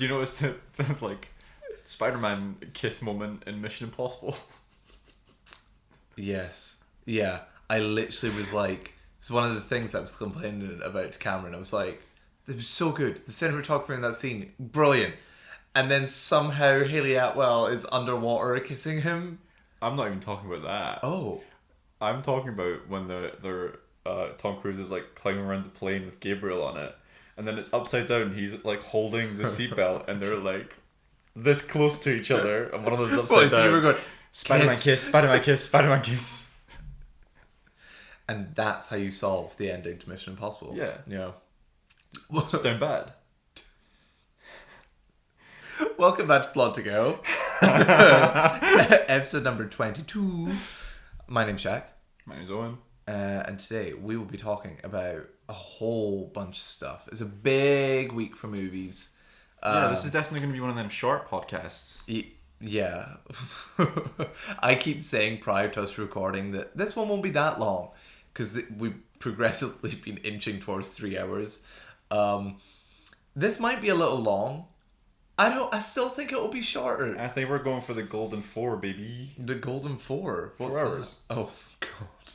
Do you notice the like Spider-Man kiss moment in Mission Impossible? Yes. Yeah. I literally was like, it's one of the things I was complaining about to Cameron. I was like, it was so good. The cinematography in that scene, brilliant. And then somehow Hayley Atwell is underwater kissing him. I'm not even talking about that. Oh. I'm talking about when they're Tom Cruise is like climbing around the plane with Gabriel on it, and then it's upside down. He's like holding the seatbelt, and they're like this close to each other, and one of them's upside down. So you were going, Spider-Man kiss, Spider-Man kiss, Spider-Man kiss. And that's how you solve the ending to Mission Impossible. Yeah. Yeah. Just down bad. Welcome back to Plot to Go. Episode number 22. My name's Jack. My name's Owen. And today we will be talking about a whole bunch of stuff. It's a big week for movies. Yeah, this is definitely going to be one of them short podcasts. Yeah. I keep saying prior to us recording that this one won't be that long because we've progressively been inching towards 3 hours. This might be a little long. I still think it will be shorter. I think we're going for the Golden 4, baby. The Golden 4? What's 4 hours. That? Oh, God.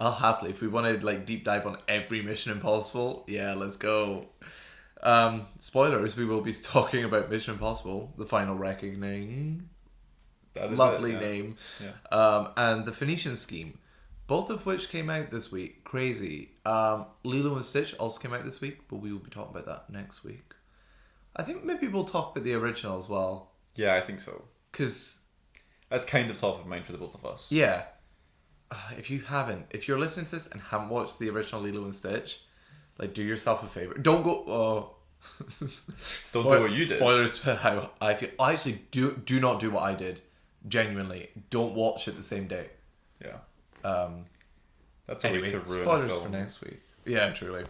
I'll happily, if we want to like deep dive on every Mission Impossible, yeah, let's go. Spoilers, we will be talking about Mission Impossible, The Final Reckoning. That is Lovely it, yeah. name. Yeah. And The Phoenician Scheme, both of which came out this week. Crazy. Lilo and Stitch also came out this week, but we will be talking about that next week. I think maybe we'll talk about the original as well. Yeah, I think so. Because that's kind of top of mind for the both of us. Yeah. If you're listening to this and haven't watched the original Lilo and Stitch, like, do yourself a favor. Don't go. Don't do what you did. Spoilers for how I feel. I actually do not do what I did. Genuinely, don't watch it the same day. Yeah. That's a Anyway, way to ruin spoilers a film. for next week. Yeah, truly.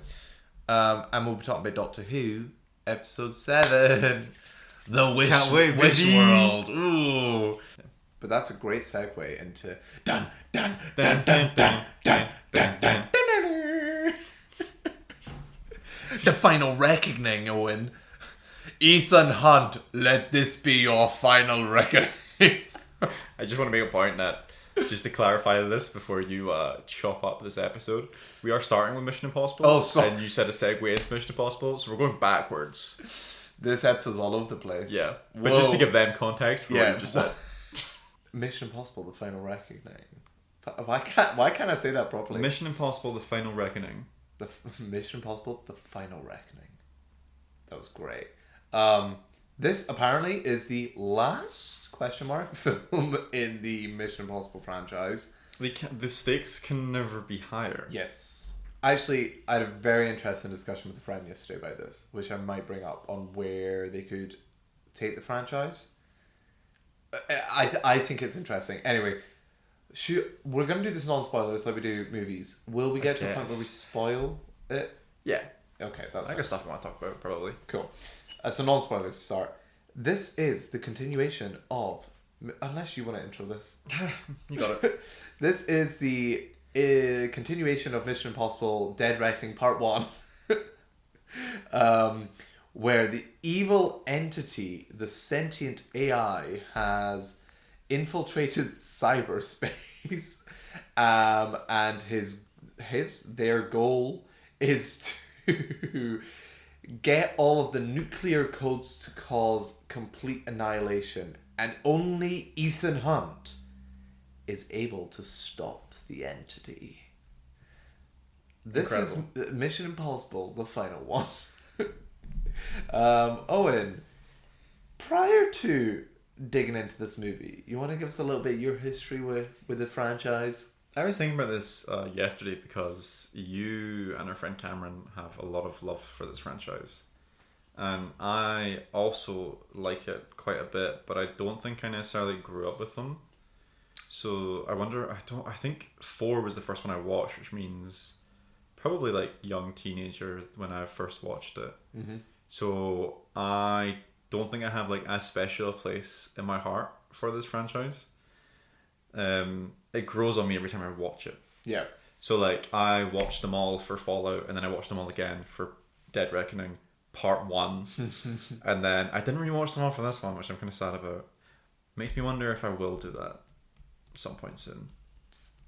And we'll be talking about Doctor Who, episode 7, The Wish World. Ooh. But that's a great segue into dun dun dun dun dun dun dun dun. The Final Reckoning, Owen. Ethan Hunt, let this be your final reckoning. I just want to make a point that, just to clarify this before you chop up this episode, we are starting with Mission Impossible. Oh, sorry. And you said a segue into Mission Impossible, so we're going backwards. This episode's all over the place. Yeah. But just to give them context for what you just said. Mission Impossible, The Final Reckoning. Why can't I say that properly? Mission Impossible, The Final Reckoning. Mission Impossible, The Final Reckoning. That was great. This apparently is the last film in the Mission Impossible franchise. The stakes can never be higher. Yes. Actually, I had a very interesting discussion with a friend yesterday about this, which I might bring up on where they could take the franchise. I think it's interesting. Anyway, we're going to do this non-spoilers like we do movies. Will we get to a point where we spoil it? Yeah. Okay, that's I got stuff I want to talk about, probably. Cool. So non-spoilers to start. This is the continuation of... Unless you want to intro this. You got it. This is the continuation of Mission Impossible Dead Reckoning Part 1. Where the evil entity, the sentient AI, has infiltrated cyberspace, and their goal is to get all of the nuclear codes to cause complete annihilation, and only Ethan Hunt is able to stop the entity. This Incredible. is Mission Impossible, the final one. Owen, prior to digging into this movie, you want to give us a little bit of your history with the franchise? I was thinking about this yesterday because you and our friend Cameron have a lot of love for this franchise. And I also like it quite a bit, but I don't think I necessarily grew up with them. So I wonder, I think 4 was the first one I watched, which means probably like young teenager when I first watched it. Mm-hmm. So I don't think I have like as special a place in my heart for this franchise. It grows on me every time I watch it. Yeah. So like I watched them all for Fallout, and then I watched them all again for Dead Reckoning, Part 1. And then I didn't rewatch them all for this one, which I'm kind of sad about. Makes me wonder if I will do that at some point soon.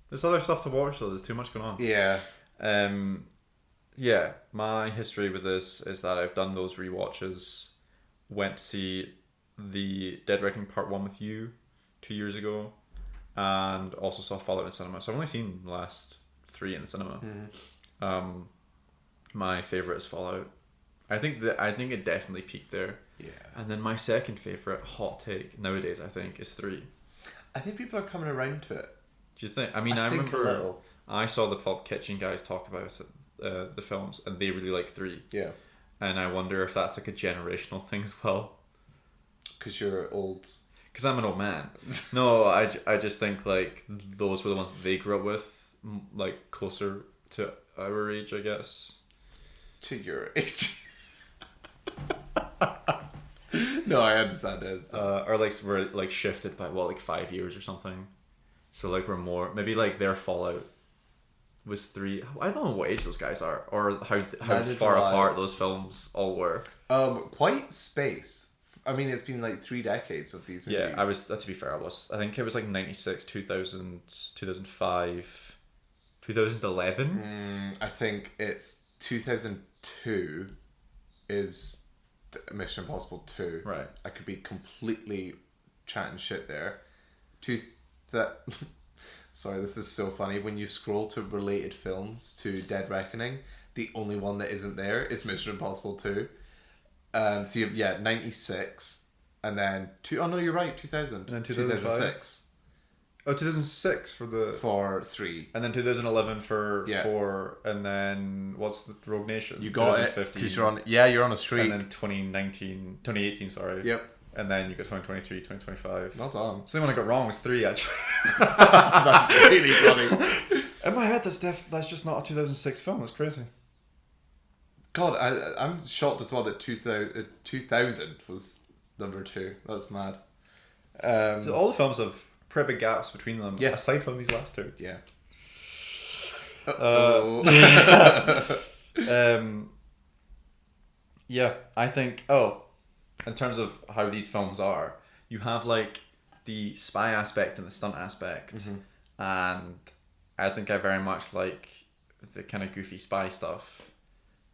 There's other stuff to watch though, there's too much going on. Yeah. Yeah, my history with this is that I've done those rewatches. Went to see the Dead Reckoning Part 1 with you 2 years ago, and also saw Fallout in cinema. So I've only seen the last 3 in the cinema. My favourite is Fallout. I think it definitely peaked there. Yeah. And then my second favourite, hot take nowadays, I think, is 3. I think people are coming around to it. Do you think? I mean, I think remember a little. I saw the Pulp Kitchen guys talk about it, the films, and they really like 3. Yeah. And I wonder if that's like a generational thing as well. Because you're old. Because I'm an old man. No, I just think like those were the ones that they grew up with, like closer to our age, I guess. To your age. No, I understand it. Or like we're like shifted by what, like 5 years or something. So like we're more, maybe like their Fallout was 3. I don't know what age those guys are, or how far apart those films all were. Quite space. I mean, it's been like 3 decades of these movies. Yeah, I was. To be fair, I think it was like 96, 2000, 2005, 2011. I think it's 2002 is Mission Impossible 2. Right. I could be completely chatting shit there. Sorry, this is so funny. When you scroll to related films to Dead Reckoning, the only one that isn't there is Mission Impossible 2. So you have, 96, and then oh no, you're right, 2000. And then 2006. Oh, 2006 for 3. And then 2011 for Yeah. 4, and then what's the Rogue Nation? You got it, because you're on a streak. And then 2018, sorry. Yep. And then you got 2023, 2025. Well done. So the one I got wrong was 3, actually. That's really funny. In my head, that's just not a 2006 film. It's crazy. God, I'm shocked as well that 2000 was number 2. That's mad. So all the films have pretty big gaps between them, Yeah. aside from these last 2. Yeah. Yeah, I think, in terms of how these films are, you have like the spy aspect and the stunt aspect, and I think I very much like the kind of goofy spy stuff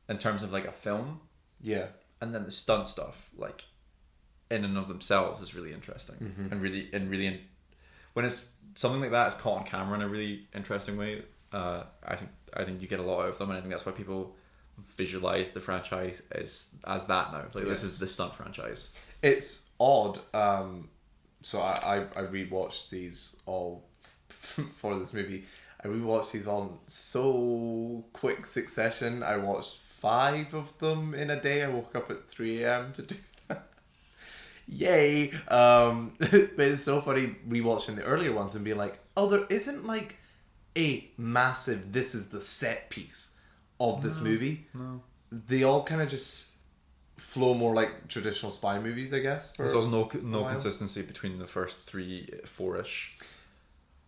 in terms of like a film. Yeah. And then the stunt stuff, like in and of themselves, is really interesting and really when it's something like that is caught on camera in a really interesting way. I think you get a lot out of them, and I think that's why people visualize the franchise as that now. Like, yes. This is the stunt franchise. It's odd. So I rewatched these all for this movie. I rewatched these on so quick succession. I watched 5 of them in a day. I woke up at 3 a.m. to do that. Yay! But it's so funny rewatching the earlier ones and being like, oh, there isn't like a massive, this is the set piece of this movie. No. They all kind of just flow more like traditional spy movies, I guess. There's also no consistency between the first 3, 4-ish.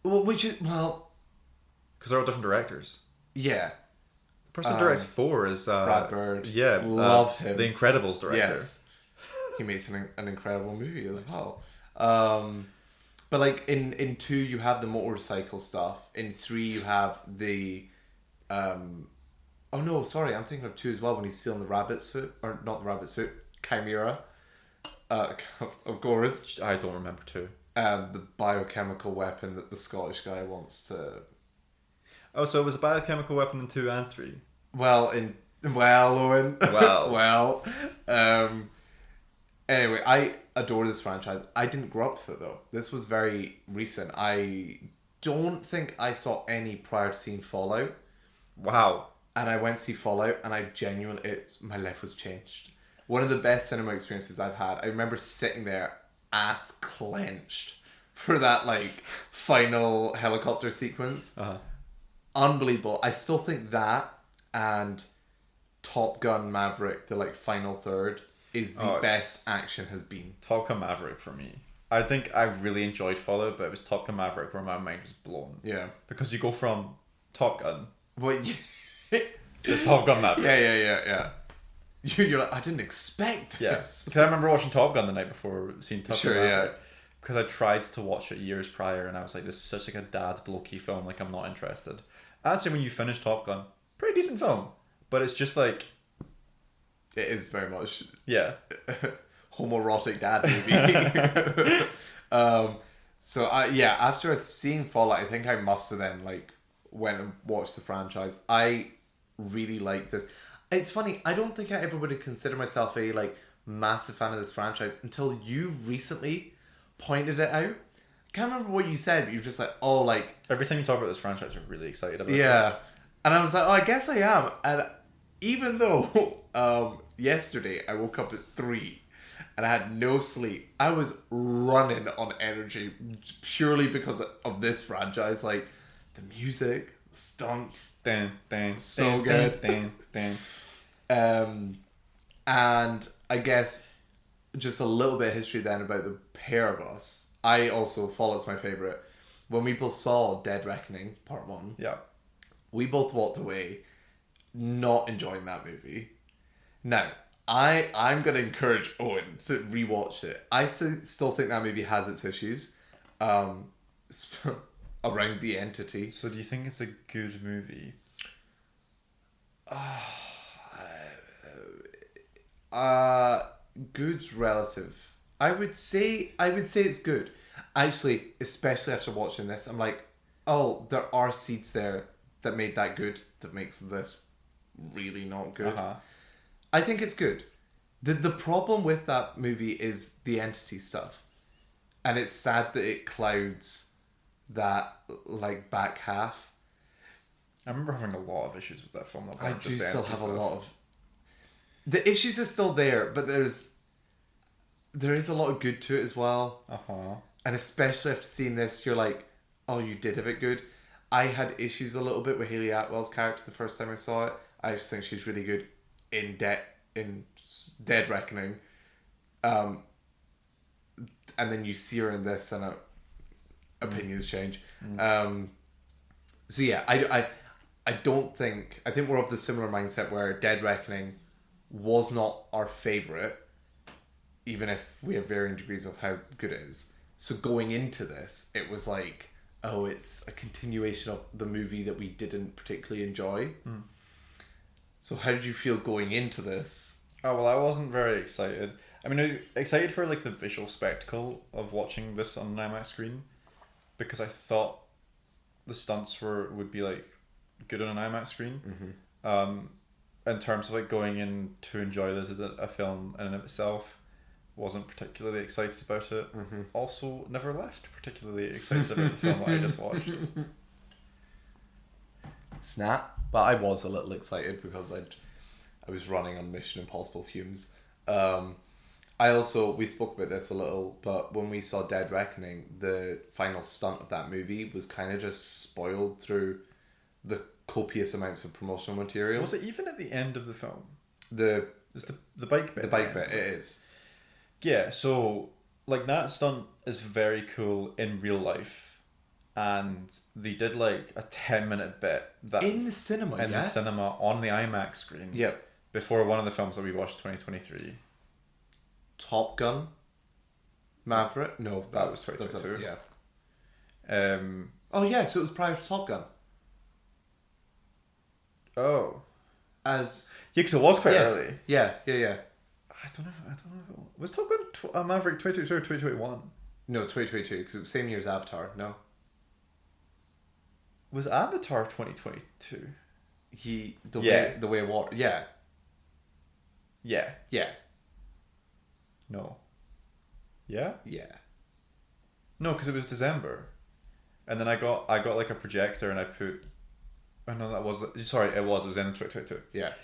Well, because they're all different directors. Yeah. The person who directs 4 is Brad Bird. Yeah, love him. The Incredibles director. Yes. He makes an incredible movie as well. But like in 2 you have the motorcycle stuff. In 3 you have the oh no, sorry, I'm thinking of 2 as well, when he's stealing the rabbit's foot, or not the rabbit's foot, Chimera. Of course. I don't remember 2. The biochemical weapon that the Scottish guy wants to. Oh, so it was a biochemical weapon in 2 and 3. Owen. Well. Anyway, I adore this franchise. I didn't grow up with it though. This was very recent. I don't think I saw any prior to seeing Fallout. Wow. And I went to see Fallout, and I genuinely, my life was changed. One of the best cinema experiences I've had. I remember sitting there, ass clenched, for that like final helicopter sequence. Unbelievable. I still think that and Top Gun Maverick, the like final third, is the best action has been. Top Gun Maverick for me. I think I really enjoyed Fallout, but it was Top Gun Maverick where my mind was blown. Yeah. Because you go from Top Gun to Top Gun Maverick. Yeah. you're like, I didn't expect this. Yes. Because I remember watching Top Gun the night before seeing Top Gun. Sure, yeah. Because I tried to watch it years prior, and I was like, this is such like a dad blokey film. Like, I'm not interested. Actually, when you finish Top Gun, pretty decent film, but it's just like, It is very much yeah, homoerotic dad movie. So after seeing Fallout, I think I must have then like went and watched the franchise. I really like this. It's funny, I don't think I ever would have considered myself a like massive fan of this franchise until you recently pointed it out. I can't remember what you said, but you were just like, oh, like, every time you talk about this franchise, you're really excited about it. yeah. And I was like, oh, I guess I am. And even though yesterday I woke up at 3 and I had no sleep, I was running on energy purely because of this franchise. Like, the music, the stunts, so good. And I guess just a little bit of history then about the pair of us. I also, Fallout's my favourite. When we both saw Dead Reckoning, Part 1, Yeah. we both walked away not enjoying that movie. Now, I'm going to encourage Owen to rewatch it. I still think that movie has its issues around the entity. So do you think it's a good movie? Good's relative. I would say it's good. Actually, especially after watching this, I'm like, oh, there are seeds there that made that good, that makes this really not good. Uh-huh. I think it's good. The problem with that movie is the entity stuff. And it's sad that it clouds that like back half. I remember having a lot of issues with that film. That I weren't do just the still empty have stuff. a lot of... The issues are still there, but there is a lot of good to it as well. Uh-huh. And especially after seeing this, you're like, oh, you did have it good. I had issues a little bit with Hayley Atwell's character the first time I saw it. I just think she's really good in Dead Reckoning. And then you see her in this and opinions change. So yeah, I don't think... I think we're of the similar mindset where Dead Reckoning was not our favourite, even if we have varying degrees of how good it is. So going into this, it was like, oh, it's a continuation of the movie that we didn't particularly enjoy. So how did you feel going into this? Oh, well, I wasn't very excited. I mean, I was excited for like the visual spectacle of watching this on an IMAX screen, because I thought the stunts would be like good on an IMAX screen. In terms of like going in to enjoy this as a film in and of itself, wasn't particularly excited about it. Also, never left particularly excited about the film that I just watched. Snap. But I was a little excited because I was running on Mission Impossible fumes. We spoke about this a little, but when we saw Dead Reckoning, the final stunt of that movie was kind of just spoiled through the copious amounts of promotional material. Was it even at the end of the film? It's The bike bit. the bike bit, it is. Yeah, so like that stunt is very cool in real life, and they did like a 10-minute bit that In the cinema, the cinema on the IMAX screen. Yep. Before one of the films that we watched in 2023. Top Gun? Maverick? No, That was 2022. Yeah. Oh yeah, so it was prior to Top Gun. Oh. As... Yeah, because it was quite early. Yeah. I don't know if it was Top Gun Maverick 2022 or 2021. No, 2022, because it was the same year as Avatar, no? Was Avatar 2022? The Way of Water, yeah. Yeah. Yeah. No. Yeah? Yeah. No, because it was December. And then I got like a projector and I put... Oh no, it was in 2022. Yeah.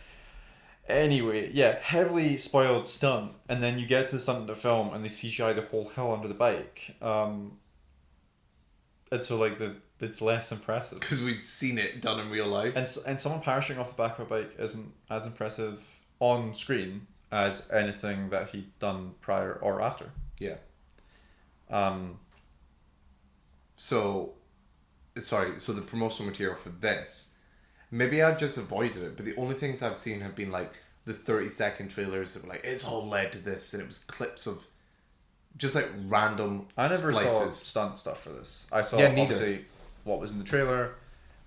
Anyway, yeah, heavily spoiled stunt, and then you get to the stunt in the film and they CGI the whole hill under the bike. And so like it's less impressive. Because we'd seen it done in real life. And someone parachuting off the back of a bike isn't as impressive on screen as anything that he'd done prior or after. Yeah. So the promotional material for this, maybe I've just avoided it, but the only things I've seen have been like, the 30-second trailers that were like, it's all led to this, and it was clips of just like random I never saw splices. stunt stuff for this. I saw Yeah, neither. obviously what was in the trailer,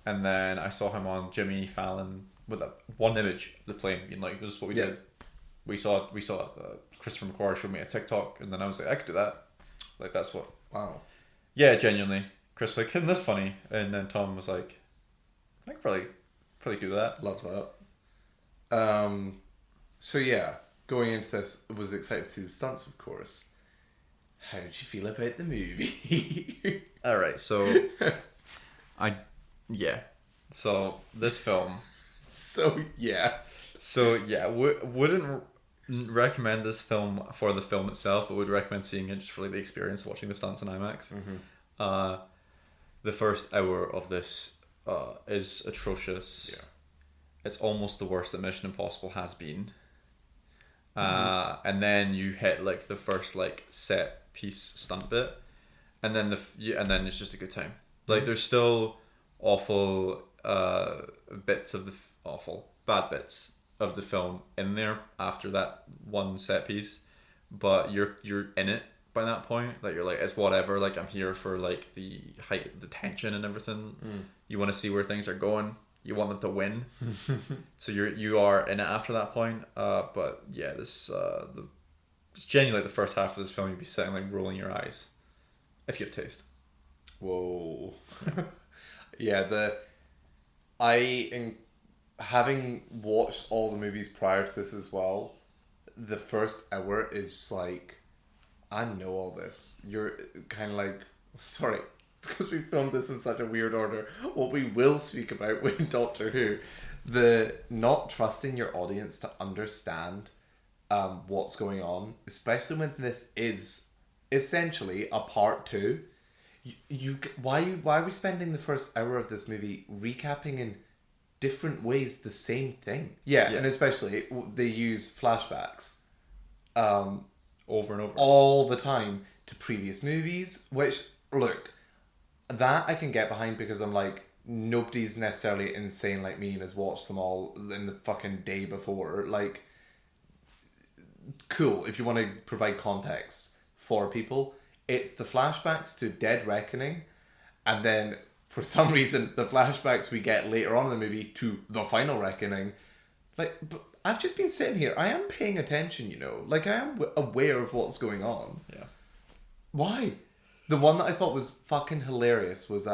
and then I saw him on Jimmy Fallon with that one image of the plane being like, "This is what we did." We saw Christopher McQuarrie showed me a TikTok, and then I was like, "I could do that." Like that's what. Wow. Yeah, genuinely. Chris was like, "Isn't this funny?" And then Tom was like, "I could probably do that." Love that. So yeah, going into this, I was excited to see the stunts, of course. How did you feel about the movie? All right, so so this film. So yeah, wouldn't recommend this film for the film itself, but would recommend seeing it just for like the experience of watching the stunts in IMAX. The first hour of this is atrocious. Yeah. It's almost the worst that Mission Impossible has been. And then you hit like the first like set piece stunt bit, and then then it's just a good time. Like there's still awful bits of the bad bits of the film in there after that one set piece, but you're in it by that point. Like you're like, it's whatever, like I'm here for like the height, the tension and everything. You want to see where things are going, you want them to win. So you are in it after that point. But yeah, this it's genuinely like the first half of this film you'd be sitting like rolling your eyes if you have taste. Whoa. Yeah, having watched all the movies prior to this as well, the first hour is like, I know all this. You're kind of like, sorry, because we filmed this in such a weird order, what we will speak about with Doctor Who, the not trusting your audience to understand what's going on, especially when this is essentially a part 2. Why are we spending the first hour of this movie recapping in different ways the same thing? Yeah. And especially they use flashbacks over and over all the time to previous movies, which, look, that I can get behind because I'm like, nobody's necessarily insane like me and has watched them all in the fucking day before. Like, cool, if you want to provide context for people. It's the flashbacks to Dead Reckoning, and then for some reason the flashbacks we get later on in the movie to the Final Reckoning. Like, but I've just been sitting here. I am paying attention, you know. Like, I am aware of what's going on. Yeah. Why? The one that I thought was fucking hilarious was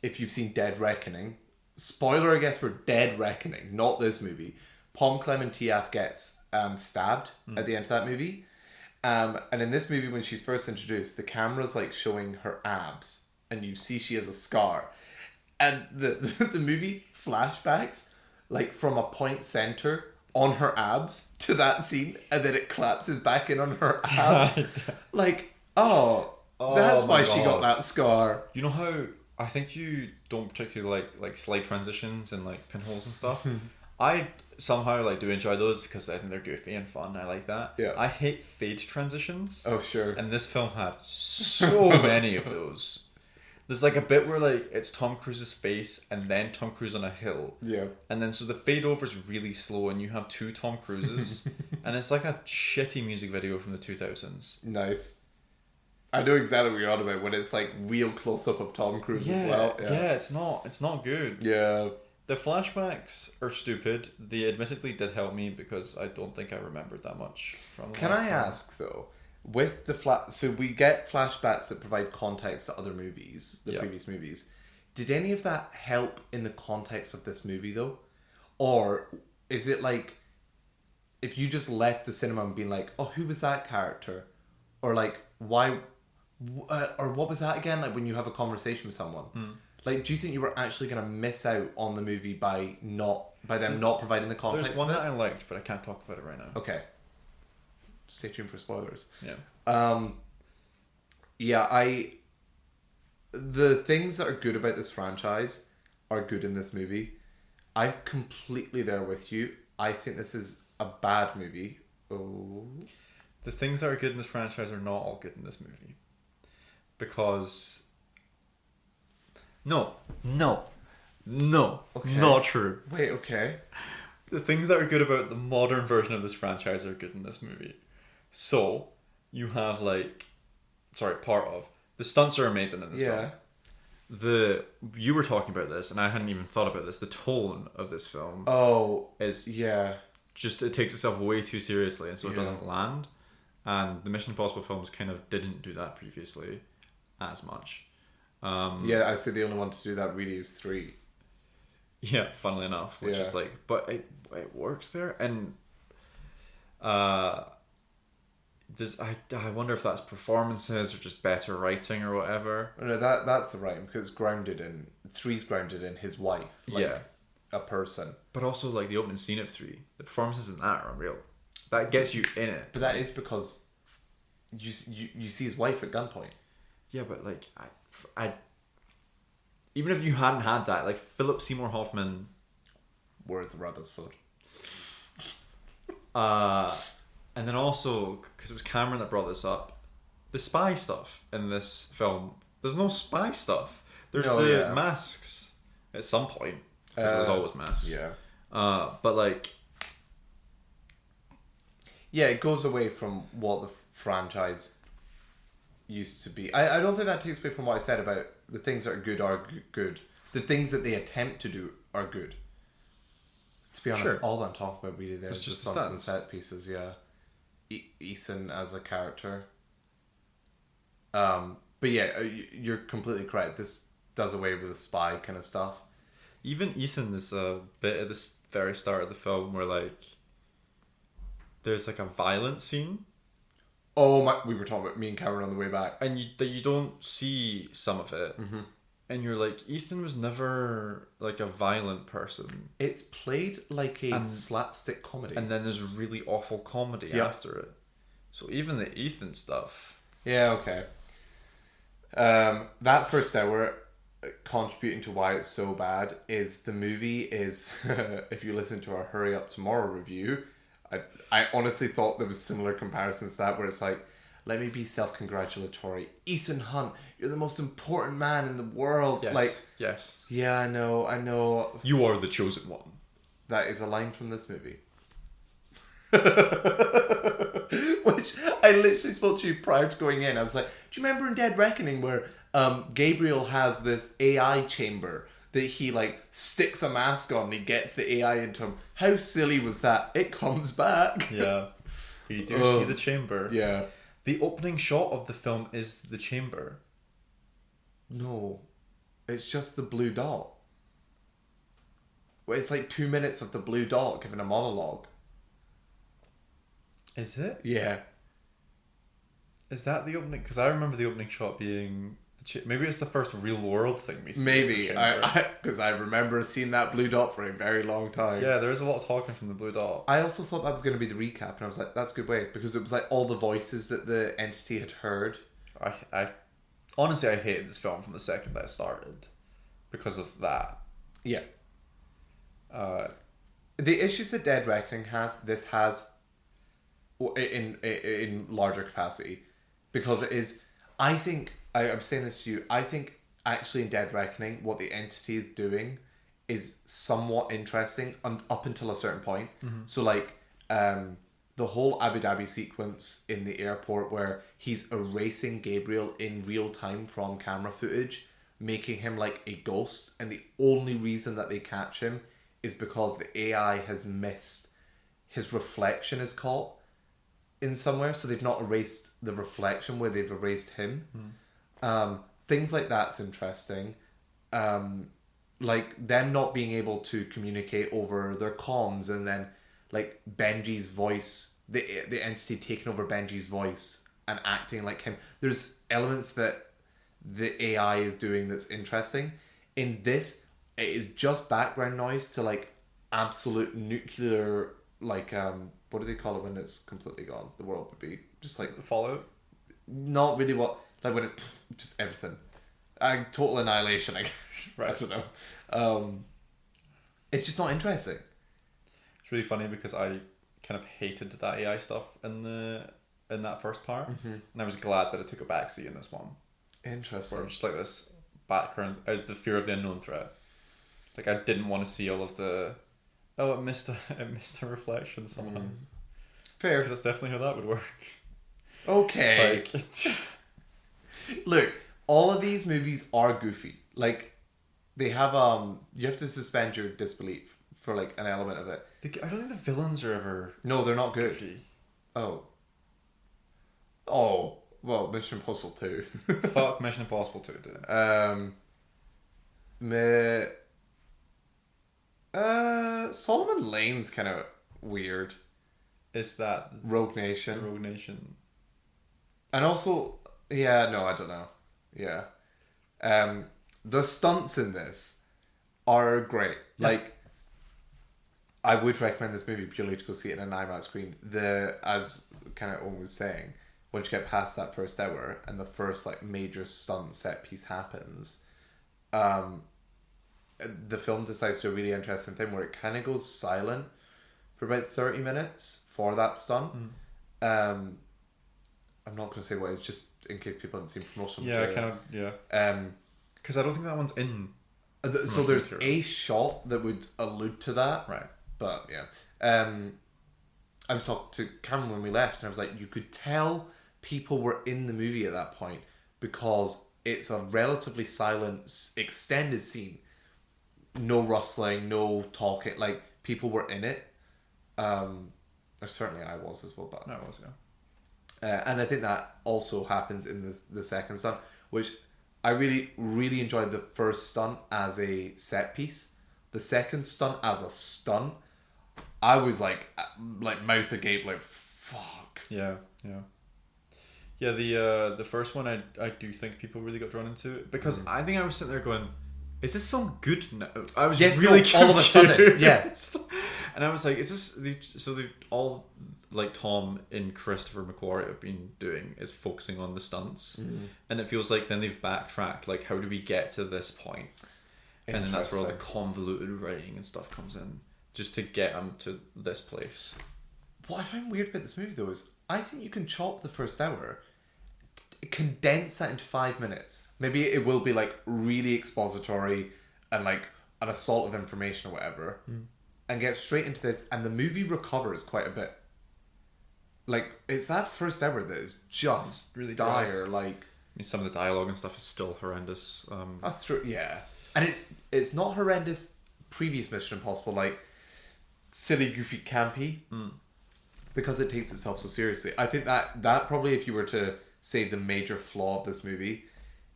if you've seen Dead Reckoning. Spoiler, I guess, for Dead Reckoning, not this movie. Pom Clemente gets stabbed at the end of that movie. And in this movie, when she's first introduced, the camera's like showing her abs, and you see she has a scar. And the movie flashbacks like from a point center on her abs to that scene, and then it collapses back in on her abs. Like, that's why she got that scar. You know how I think you don't particularly like slide transitions and like pinholes and stuff. I somehow like do enjoy those because I think they're goofy and fun. I like that. Yeah. I hate fade transitions. Oh sure. And this film had so many of those. There's like a bit where like it's Tom Cruise's face and then Tom Cruise on a hill. Yeah. And then so the fade over is really slow and you have two Tom Cruises and it's like a shitty music video from the 2000s. Nice. I know exactly what you're on about when it's like real close up of Tom Cruise as well. Yeah, it's not good. Yeah. The flashbacks are stupid. They admittedly did help me because I don't think I remembered that much from the Can I ask though, with the so we get flashbacks that provide context to other movies, the previous movies. Did any of that help in the context of this movie though? Or is it like if you just left the cinema and being like, oh, who was that character? Or like, why or what was that again? Like when you have a conversation with someone. Like, do you think you were actually going to miss out on the movie by them not providing the context? There's one that I liked, but I can't talk about it right now. Okay. Stay tuned for spoilers. Yeah. The things that are good about this franchise are good in this movie. I'm completely there with you. I think this is a bad movie. Oh. The things that are good in this franchise are not all good in this movie. Because... No. Okay. Not true. Wait, okay. the things that are good about the modern version of this franchise are good in this movie. So you have part of the stunts are amazing in this film. You were talking about this, and I hadn't even thought about this. The tone of this film, is just it takes itself way too seriously, and so it doesn't land. And the Mission Impossible films kind of didn't do that previously as much. I'd say the only one to do that really is 3. Yeah, funnily enough, which is but it works there, and I wonder if that's performances or just better writing or whatever. No, that's the writing, because 3's grounded in his wife, a person. But also the opening scene of 3, the performances in that are unreal. That gets you in it. But that is because you see his wife at gunpoint. Yeah, but I even if you hadn't had that, Philip Seymour Hoffman. Where's the rabbit's foot? And then also, because it was Cameron that brought this up, the spy stuff in this film. There's no spy stuff. There's masks at some point, because there's always masks. Yeah. But it goes away from what the franchise used to be. I don't think that takes away from what I said about the things that are good. The things that they attempt to do are good. To be honest, all I'm talking about really there is just stunts and set pieces. Yeah, Ethan as a character. But you're completely correct. This does away with the spy kind of stuff. Even Ethan is a bit at the very start of the film where there's a violent scene. Oh my! We were talking about me and Cameron on the way back, and you don't see some of it, and you're like, Ethan was never a violent person. It's played like a slapstick comedy, and then there's really awful comedy after it. So even the Ethan stuff. Yeah. Okay. That first hour, contributing to why it's so bad, is the movie is. If you listen to our Hurry Up Tomorrow review. I honestly thought there was similar comparisons to that, where it's let me be self-congratulatory. Ethan Hunt, you're the most important man in the world. Yes. Yes. Yeah, I know. You are the chosen one. That is a line from this movie. Which I literally spoke to you prior to going in. I was like, do you remember in Dead Reckoning where Gabriel has this AI chamber that he sticks a mask on and he gets the AI into him? How silly was that? It comes back. Yeah. You do see the chamber. Yeah. The opening shot of the film is the chamber. No. It's just the blue dot. Well, it's 2 minutes of the blue dot giving a monologue. Is it? Yeah. Is that the opening? Because I remember the opening shot being... Maybe it's the first real world thing we see. Maybe, because I remember seeing that blue dot for a very long time. Yeah, there is a lot of talking from the blue dot. I also thought that was going to be the recap, and I was like, that's a good way, because it was all the voices that the entity had heard. I honestly, I hated this film from the second that it started because of that. Yeah. The issues that Dead Reckoning has, this has in larger capacity, because it is, I think, I'm saying this to you, I think actually in Dead Reckoning what the entity is doing is somewhat interesting up until a certain point. So the whole Abu Dhabi sequence in the airport where he's erasing Gabriel in real time from camera footage, making him a ghost, and the only reason that they catch him is because the AI has missed his reflection is caught in somewhere, so they've not erased the reflection where they've erased him. Things like that's interesting. Them not being able to communicate over their comms, and then Benji's voice, the entity taking over Benji's voice and acting like him. There's elements that the AI is doing that's interesting. In this, it is just background noise to absolute nuclear what do they call it when it's completely gone? The world would be just Fallout. Not really what. When it's just everything. Total annihilation, I guess. Right. I don't know. It's just not interesting. It's really funny because I kind of hated that AI stuff in that first part. And I was glad that it took a backseat in this one. Interesting. Where just this background as the fear of the unknown threat. I didn't want to see all of the Oh, it missed a reflection somehow. Fair. Because that's definitely how that would work. Okay. Like, Look, all of these movies are goofy. Like, they have you have to suspend your disbelief for like an element of it. I don't think the villains are ever No, they're not good. goofy. Oh, well, Mission Impossible 2. Fuck Mission Impossible 2, dude. Solomon Lane's kind of weird. Is that Rogue Nation. Rogue Nation? And also, yeah, no, I don't know. Yeah. The stunts in this are great. Yeah. Like, I would recommend this movie purely to go see it in an IMAX screen. As kind of Owen was saying, once you get past that first hour and the first like major stunt set piece happens, the film decides to do a really interesting thing where it kind of goes silent for about 30 minutes for that stunt. I'm not going to say what it is, just in case people haven't seen promotional material. Because I don't think that one's in. So there's a shot that would allude to that. Right. But yeah. I was talking to Cameron when we left and I was like, you could tell people were in the movie at that point because it's a relatively silent, extended scene. No rustling, no talking. Like, people were in it. Or certainly I was as well. But No, it was, yeah. and I think that also happens in the second stunt, which I really, really enjoyed the first stunt as a set piece. The second stunt as a stunt, I was like mouth agape, like fuck. Yeah. The first one I do think people really got drawn into it because I think I was sitting there going, is this film good now? I was really confused. All of a sudden, yeah. And I was like, is this they all like Tom and Christopher McQuarrie have been doing is focusing on the stunts, and it feels like then they've backtracked. Like, how do we get to this point? And then that's where all the convoluted writing and stuff comes in, just to get them to this place. What I find weird about this movie though is I think you can chop the first hour, condense that into 5 minutes. Maybe it will be like really expository and like an assault of information or whatever, and get straight into this, and the movie recovers quite a bit. Like, it's that first hour that is just really dire. drags. Like, I mean, some of the dialogue and stuff is still horrendous. that's true. Yeah, and it's not horrendous. Previous Mission Impossible, like silly, goofy, campy, because it takes itself so seriously. I think that probably, if you were to say the major flaw of this movie,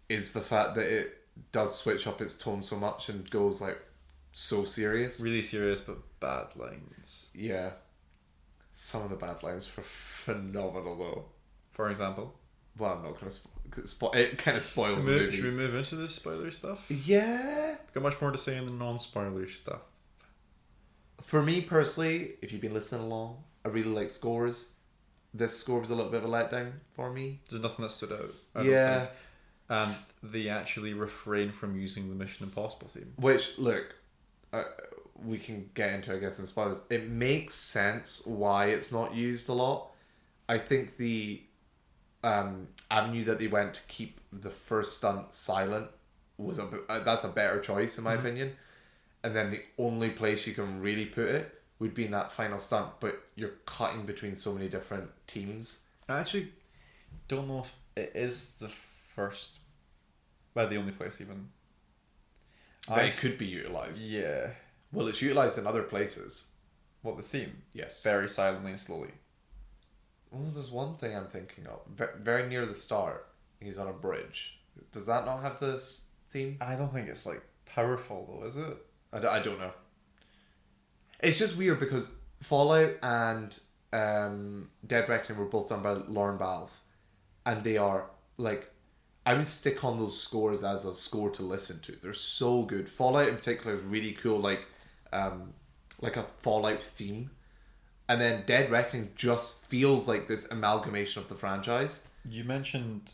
is the fact that it does switch up its tone so much and goes like so serious. Really serious, but bad lines. Yeah. Some of the bad lines were phenomenal though. For example? Well, I'm not going to it kind of spoils the movie. Should we move into the spoiler stuff? Yeah. Got much more to say in the non-spoiler stuff. For me personally, if you've been listening along, I really like scores. This score was a little bit of a letdown for me. There's nothing that stood out. I Yeah. don't think. And they actually refrain from using the Mission Impossible theme. Which, look, we can get into, I guess, in spoilers. It makes sense why it's not used a lot. I think the avenue that they went to keep the first stunt silent was that's a better choice in my opinion. And then the only place you can really put it would be in that final stunt, but you're cutting between so many different teams. I actually don't know if it is the first, well, the only place even. But it could be utilised. Yeah. Well, it's utilised in other places. What, the theme? Yes. Very silently and slowly. Oh, there's one thing I'm thinking of. Very near the start, he's on a bridge. Does that not have this theme? I don't think it's like powerful though, is it? I don't know. It's just weird because Fallout and Dead Reckoning were both done by Lauren Balfe, and they are like, I would stick on those scores as a score to listen to. They're so good. Fallout in particular is really cool, like a Fallout theme. And then Dead Reckoning just feels like this amalgamation of the franchise. You mentioned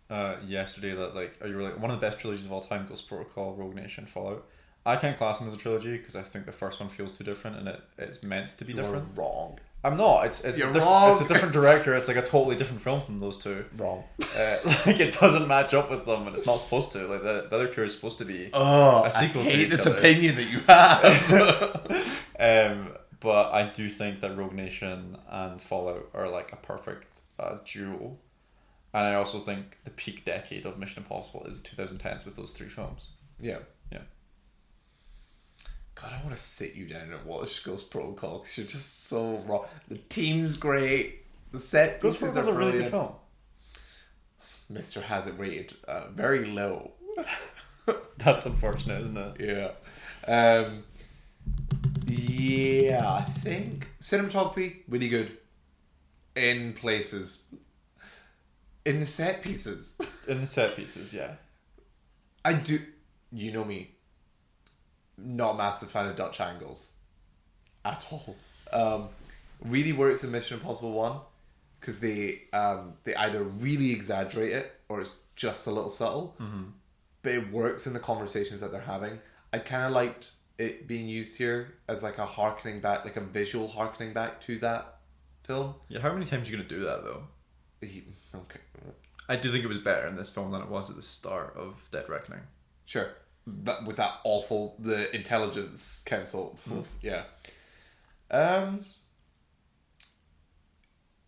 yesterday that you were like, one of the best trilogies of all time, Ghost Protocol, Rogue Nation, Fallout. I can't class them as a trilogy because I think the first one feels too different and it's meant to be different. You're wrong. I'm not. It's You're wrong. wrong. It's a different director. It's like a totally different film from those two. Wrong. Like it doesn't match up with them, and it's not supposed to. Like the other two are supposed to be a sequel I to hate each this other. opinion that you have. But I do think that Rogue Nation and Fallout are like a perfect duo, and I also think the peak decade of Mission Impossible is the 2010s with those three films. Yeah. Yeah. God, I want to sit you down and watch Ghost Protocol because you're just so wrong. The team's great. The set Ghost pieces Protocol's are a really brilliant. good film. Mr. has it rated very low. That's unfortunate, isn't it? Yeah. Yeah, I think cinematography really good. In places. In the set pieces. In the set pieces, yeah. I do. You know me. Not a massive fan of Dutch angles. At all. Really works in Mission Impossible 1 because they either really exaggerate it or it's just a little subtle. Mm-hmm. But it works in the conversations that they're having. I kind of liked it being used here as like a harkening back, like a visual harkening back to that film. Yeah, how many times are you going to do that though? Okay. I do think it was better in this film than it was at the start of Dead Reckoning. Sure. That with that awful the intelligence council. Yeah.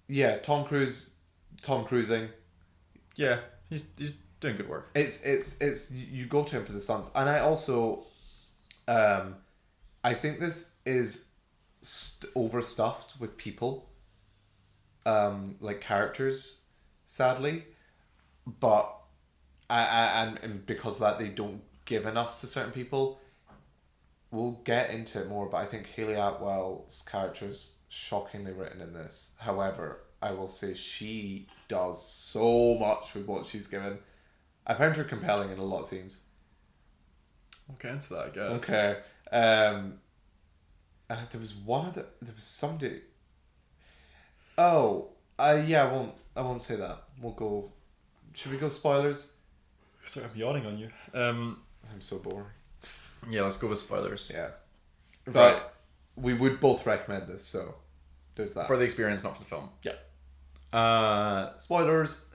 Yeah, Tom Cruising. Yeah, he's doing good work. It's you go to him for the stunts, and I also, I think this is overstuffed with people, like characters, sadly, but and because of that they don't give enough to certain people. We'll get into it more, but I think Hayley Atwell's character is shockingly written in this. However, I will say she does so much with what she's given. I found her compelling in a lot of scenes. We'll get into that, I guess. Okay. And there was somebody. Oh, yeah. I won't say that. We'll go. Should we go spoilers? Sorry, I'm yawning on you. I'm so boring. Yeah, let's go with spoilers. Yeah. But we would both recommend this, so there's that. For the experience, not for the film. Yeah. Spoilers.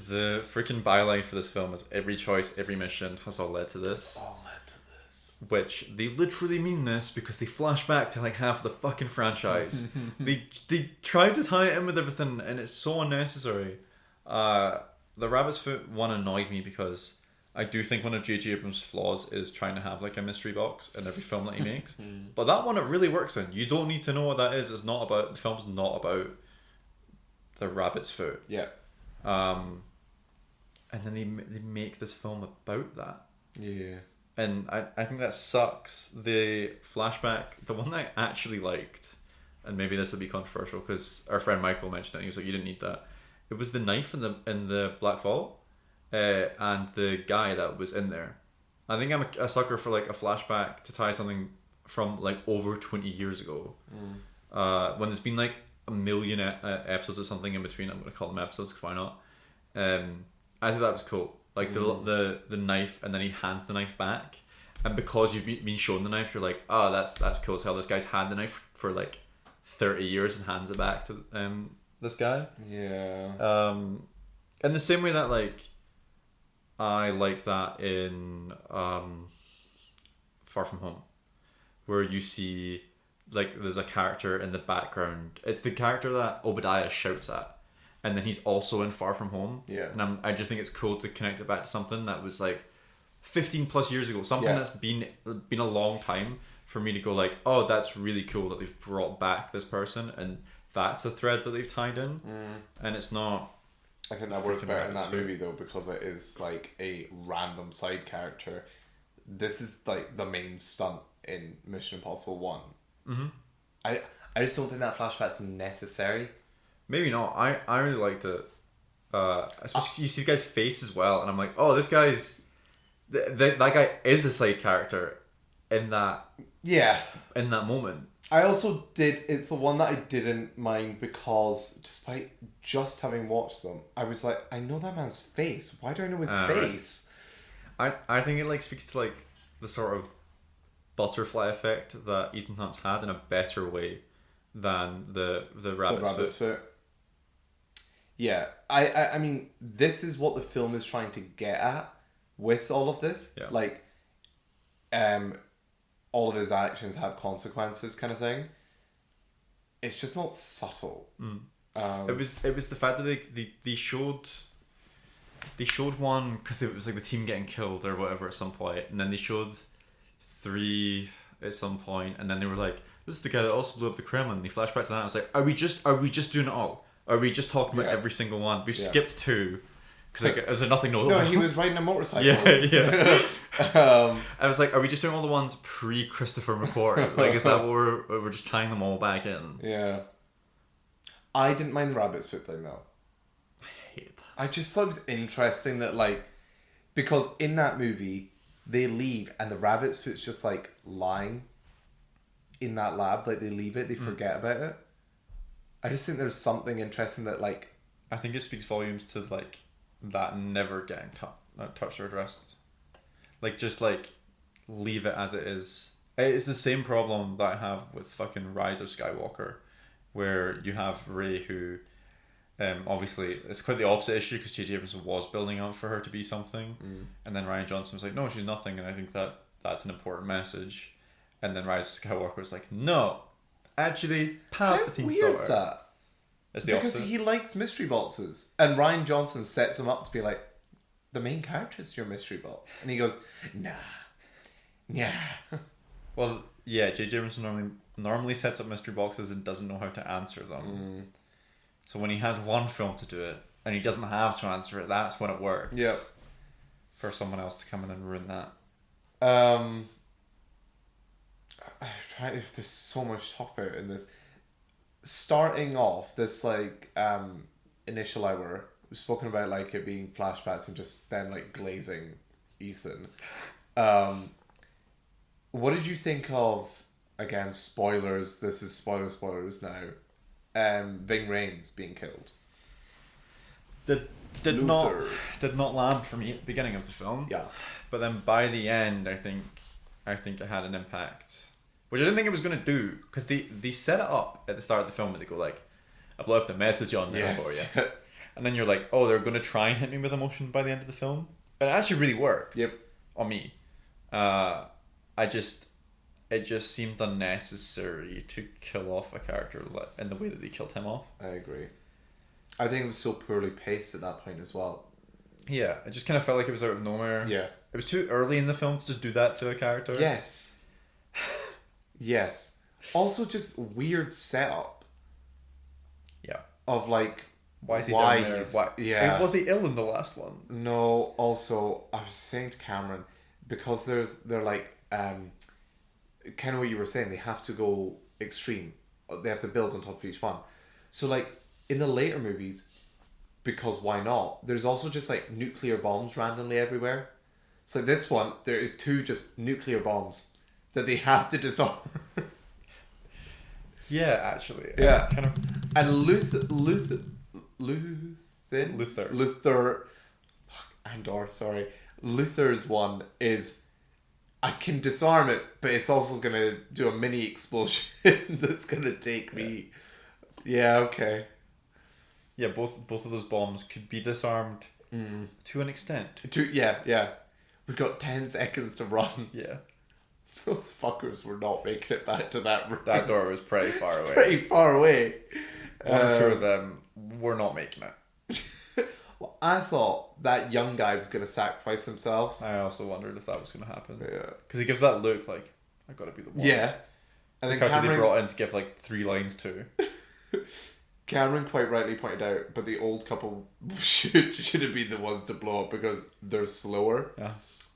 The freaking byline for this film is every choice, every mission has all led to this. All led to this. Which they literally mean this because they flash back to like half of the fucking franchise. they try to tie it in with everything and it's so unnecessary. The Rabbit's Foot one annoyed me because I do think one of J.J. Abrams' flaws is trying to have like a mystery box in every film that he makes. But that one it really works in. You don't need to know what that is. It's not about the film's not about the Rabbit's Foot. Yeah. And then they make this film about that. Yeah. And I think that sucks. The flashback, the one that I actually liked, and maybe this will be controversial because our friend Michael mentioned it. And he was like, "You didn't need that." It was the knife in the Black Vault, and the guy that was in there. I think I'm a sucker for like a flashback to tie something from like over 20 years ago. When there's been like a million episodes or something in between. I'm going to call them episodes because why not? I think that was cool. Like the knife, and then he hands the knife back, and because you've been shown the knife, you're like, oh, that's cool as hell. This guy's had the knife for like 30 years and hands it back to this guy. Yeah. In the same way that like I like that in Far From Home, where you see like there's a character in the background. It's the character that Obadiah shouts at. And then he's also in Far From Home. Yeah. And I just think it's cool to connect it back to something that was like 15 plus years ago. Something that's been a long time for me to go like, oh, that's really cool that they've brought back this person. And that's a thread that they've tied in. And it's not... I think that works better in that movie though, because it is like a random side character. This is like the main stunt in Mission Impossible 1. Mm-hmm. I just don't think that flashback's necessary. Maybe not. I really liked it. Especially you see the guy's face as well, and I'm like, oh, this guy's that guy is a side character in that moment. I also did. It's the one that I didn't mind because despite just having watched them, I was like, I know that man's face. Why do I know his face? Right. I think it like speaks to like the sort of butterfly effect that Ethan Hunt's had in a better way than the The rabbit's rabbit's foot. foot. Yeah, I mean, this is what the film is trying to get at with all of this. Yeah. Like, all of his actions have consequences, kind of thing. It's just not subtle. It was the fact that they showed one because it was like the team getting killed or whatever at some point, and then they showed 3 at some point, and then they were like, "This is the guy that also blew up the Kremlin." And they flashed back to that. I was like, "Are we just doing it all? Are we just talking about every single one? We've skipped 2 because like, is there nothing notable?" No, he was riding a motorcycle. Yeah. I was like, "Are we just doing all the ones pre Christopher McQuarrie? Like, is that what we're just tying them all back in?" Yeah. I didn't mind the rabbit's foot thing though. I hate that. I just thought it was interesting that, like, because in that movie they leave and the rabbit's foot's just like lying in that lab. Like, they leave it, they forget about it. I just think there's something interesting that, like, I think it speaks volumes to like that never getting touched or addressed. Like, just like leave it as it is. It's the same problem that I have with fucking Rise of Skywalker, where you have Rey who, obviously it's quite the opposite issue because J.J. Abrams was building up for her to be something, and then Rian Johnson was like, "No, she's nothing," and I think that's an important message. And then Rise of Skywalker was like, "No, actually, Palpatine's how weird is daughter." that? It's the Because opposite. he likes mystery boxes, and Rian Johnson sets him up to be like, the main character is your mystery box, and he goes, nah. Well, yeah, J.J. Abrams normally sets up mystery boxes and doesn't know how to answer them. So when he has one film to do it and he doesn't have to answer it, that's when it works. Yep. For someone else to come in and ruin that. There's so much to talk about in this. Starting off this like initial hour, we've spoken about like it being flashbacks and just them like glazing Ethan. What did you think of, again, spoilers, this is spoilers now, Ving Rhames being killed? Did not land for me at the beginning of the film. Yeah. But then by the end, I think it had an impact, which I didn't think it was going to do, because they set it up at the start of the film and they go like, "I've left a message on there for you," and then you're like, "Oh, they're going to try and hit me with emotion by the end of the film," but it actually really worked. Yep. On me, it just seemed unnecessary to kill off a character in the way that they killed him off. I agree. I think it was so poorly paced at that point as well. Yeah, it just kind of felt like it was out of nowhere. Yeah. It was too early in the film to just do that to a character. Yes. Yes. Also, just weird setup. Yeah. Of like, why is he down there? he's... Why? Yeah. Was he ill in the last one? No, also, I was saying to Cameron, because they're like, kind of what you were saying, they have to go extreme. They have to build on top of each one. So, like, in the later movies, because why not, there's also just, like, nuclear bombs randomly everywhere. So, like, this one, there is 2 just nuclear bombs that they have to disarm. Yeah, actually. Yeah. Kind of. And Luther, Luther's one is, I can disarm it, but it's also going to do a mini explosion that's going to take me. Yeah, okay. Yeah, both of those bombs could be disarmed to an extent. Yeah. We've got 10 seconds to run. Yeah. Those fuckers were not making it back to that room. That door was pretty far away. Pretty far away. One or two of them were not making it. Well, I thought that young guy was going to sacrifice himself. I also wondered if that was going to happen. Yeah. Because he gives that look like, I gotta be the one. Yeah. And then They Cameron... brought in to give like 3 lines to. Cameron quite rightly pointed out, but the old couple should have been the ones to blow up because they're slower. Yeah.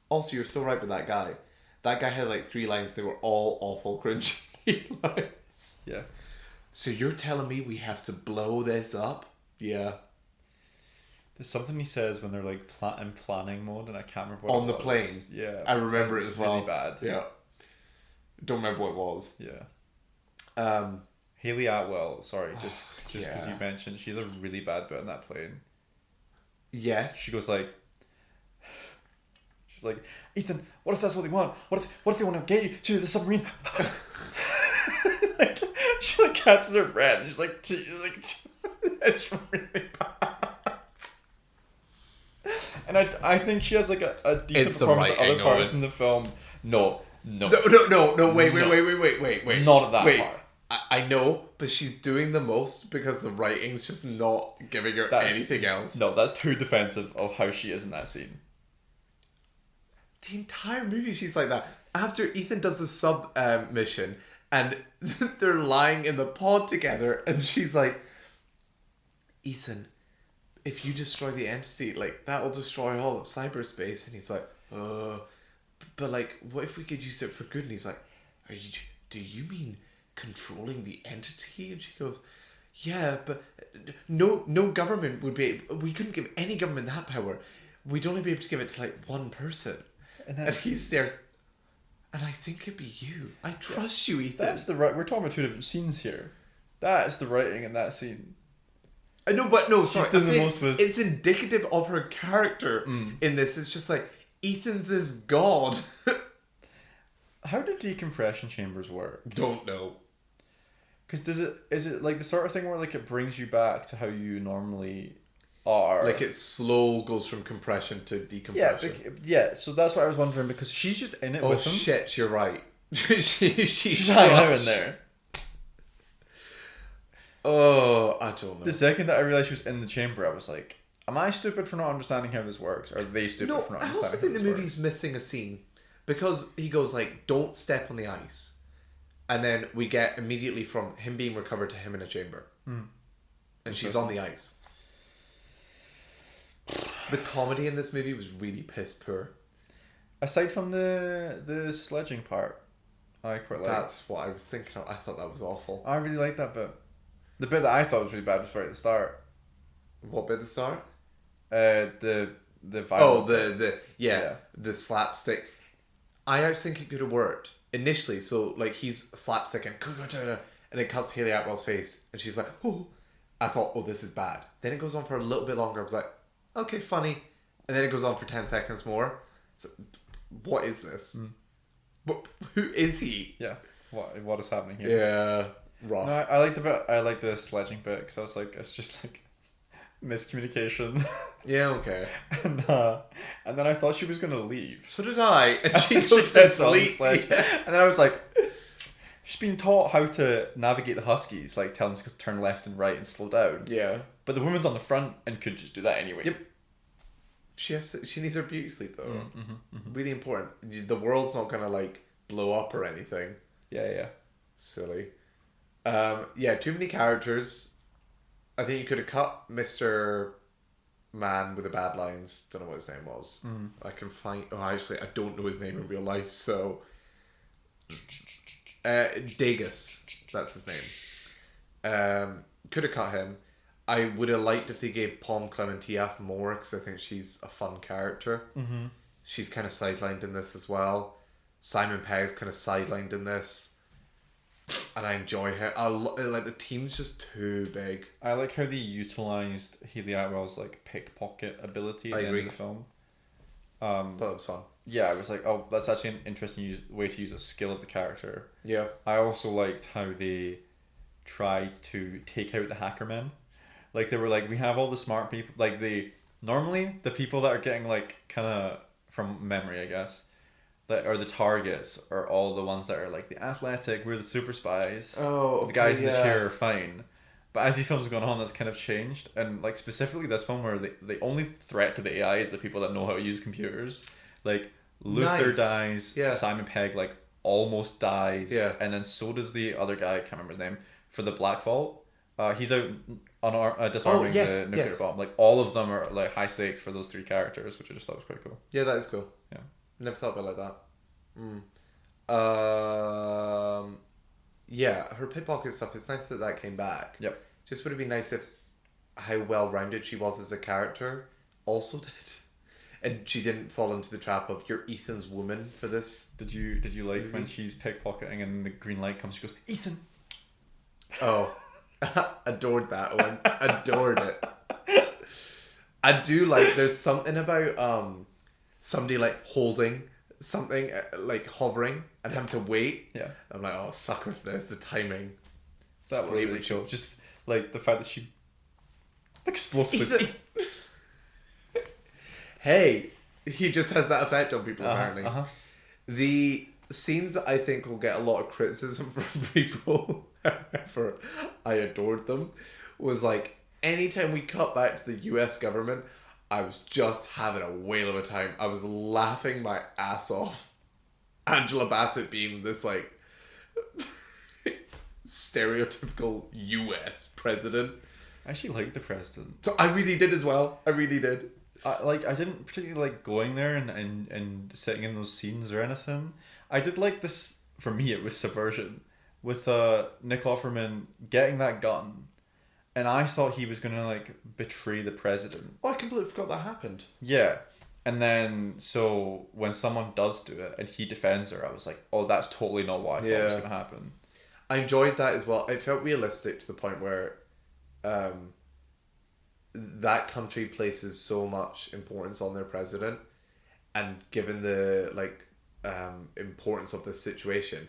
Also, you're so right with that guy. That guy had like 3 lines. They were all awful, cringy lines. Yeah. So you're telling me we have to blow this up? Yeah. There's something he says when they're like in planning mode, and I can't remember what On it the was. plane. Yeah. I remember it as well. Really bad. Yeah. Don't remember what it was. Yeah. Hayley Atwell, sorry, just because yeah. you mentioned, she's a really bad bit on that plane. Yes. She goes like, she's like, "Ethan, what if that's what they want? What if they want to get you to the submarine?" Like, she like catches her breath and she's like it's really bad. And I think she has like a decent performance at other parts in the film. No, wait, not at that part. I know, but she's doing the most because the writing's just not giving her anything else. No, that's too defensive of how she is in that scene. The entire movie she's like that. After Ethan does the sub mission and they're lying in the pod together and she's like, Ethan, if you destroy the entity, like, that'll destroy all of cyberspace. And he's like, but like, what if we could use it for good? And he's like, do you mean controlling the entity? And she goes, yeah, but no government would be, we couldn't give any government that power. We'd only be able to give it to like one person. And he stares, and I think it'd be you. I trust you, Ethan. That's the right. We're talking about two different scenes here. That's the writing in that scene. I know, but no, sorry. She's doing the most with... It's indicative of her character in this. It's just like, Ethan's this god. How do decompression chambers work? Don't know. Because is it like the sort of thing where like it brings you back to how you normally are? Like it slow goes from compression to decompression. Yeah. So that's what I was wondering, because she's just in it with him. Oh shit, you're right. she's hanging out in there. Oh, I don't know. The second that I realized she was in the chamber, I was like, am I stupid for not understanding how this works? Or are they stupid for not understanding how this works? I also think the movie's missing a scene. Because he goes like, don't step on the ice. And then we get immediately from him being recovered to him in a chamber. And she's on the ice. The comedy in this movie was really piss poor. Aside from the sledging part, I quite like. That's what I was thinking of. I thought that was awful. I really liked that bit. The bit that I thought was really bad was right at the start. What bit at the start? The violent the slapstick. I actually think it could have worked initially. So like he's slapstick and it cuts Haley Atwell's face and she's like, oh. I thought, oh, this is bad. Then it goes on for a little bit longer. I was like, okay, funny. And then it goes on for 10 seconds more. So, what is this? Who is he? Yeah. What is happening here? Yeah. Rough. No, I like the bit. I like the sledging bit because I was like, it's just like miscommunication. Yeah. Okay. And then I thought she was gonna leave. So did I. And she goes to sleep. Yeah. And then I was like, she's been taught how to navigate the Huskies, like tell them to turn left and right and slow down. Yeah. But the woman's on the front and could just do that anyway. Yep. She needs her beauty sleep though. Really important. The world's not gonna like blow up or anything. Yeah. Silly. Too many characters. I think you could have cut Mr. Man with the bad lines. Don't know what his name was. I can find. Oh, actually, I don't know his name in real life. So, Degas, that's his name. Could have cut him. I would have liked if they gave Palm Clementiaf more because I think she's a fun character. She's kind of sidelined in this as well. Simon Pegg's kind of sidelined in this. And I enjoy her. Like the team's just too big. I like how they utilised Haley Atwell's like pickpocket ability at the end of the film. That was fun. Yeah, I was like, oh, that's actually an interesting way to use a skill of the character. Yeah. I also liked how they tried to take out the hacker men. Like they were like, we have all the smart people. Like normally the people that are getting like kind of from memory, I guess, that are the targets are all the ones that are like the athletic, we're the super spies. Oh, okay, the guys in the chair are fine. But as these films have gone on, that's kind of changed. And like specifically this film where the only threat to the AI is the people that know how to use computers. Like Luther dies, Simon Pegg like almost dies, and then so does the other guy, I can't remember his name, for the Black Vault. He's out disarming the nuclear bomb. Like all of them are like high stakes for those three characters, which I just thought was quite cool. Yeah, that is cool. Yeah. Never thought about it like that. Her pickpocket stuff, it's nice that came back. Yep. Just would have been nice if how well rounded she was as a character also did. And she didn't fall into the trap of you're Ethan's woman for this. Did you like when she's pickpocketing and the green light comes, she goes, Ethan? Oh. Adored that one. Adored it. I do like there's something about somebody like holding something like hovering and having to wait. Yeah. I'm like, oh, sucker for this, the timing. That was Great really Rachel. cool. Just like the fact that she explosively. Hey, he just has that effect on people apparently. Uh-huh. The scenes that I think will get a lot of criticism from people, however, I adored them, was like anytime we cut back to the US government, I was just having a whale of a time. I was laughing my ass off. Angela Bassett being this like stereotypical US president. I actually liked the president. So I really did as well. I really did. I didn't particularly like going there and sitting in those scenes or anything. I did like this. For me, it was subversion with Nick Offerman getting that gun, and I thought he was gonna like betray the president. Oh, I completely forgot that happened. Yeah, and then so when someone does do it and he defends her, I was like, oh, that's totally not what I thought was gonna happen. I enjoyed that as well. It felt realistic to the point where that country places so much importance on their president, and given the importance of this situation,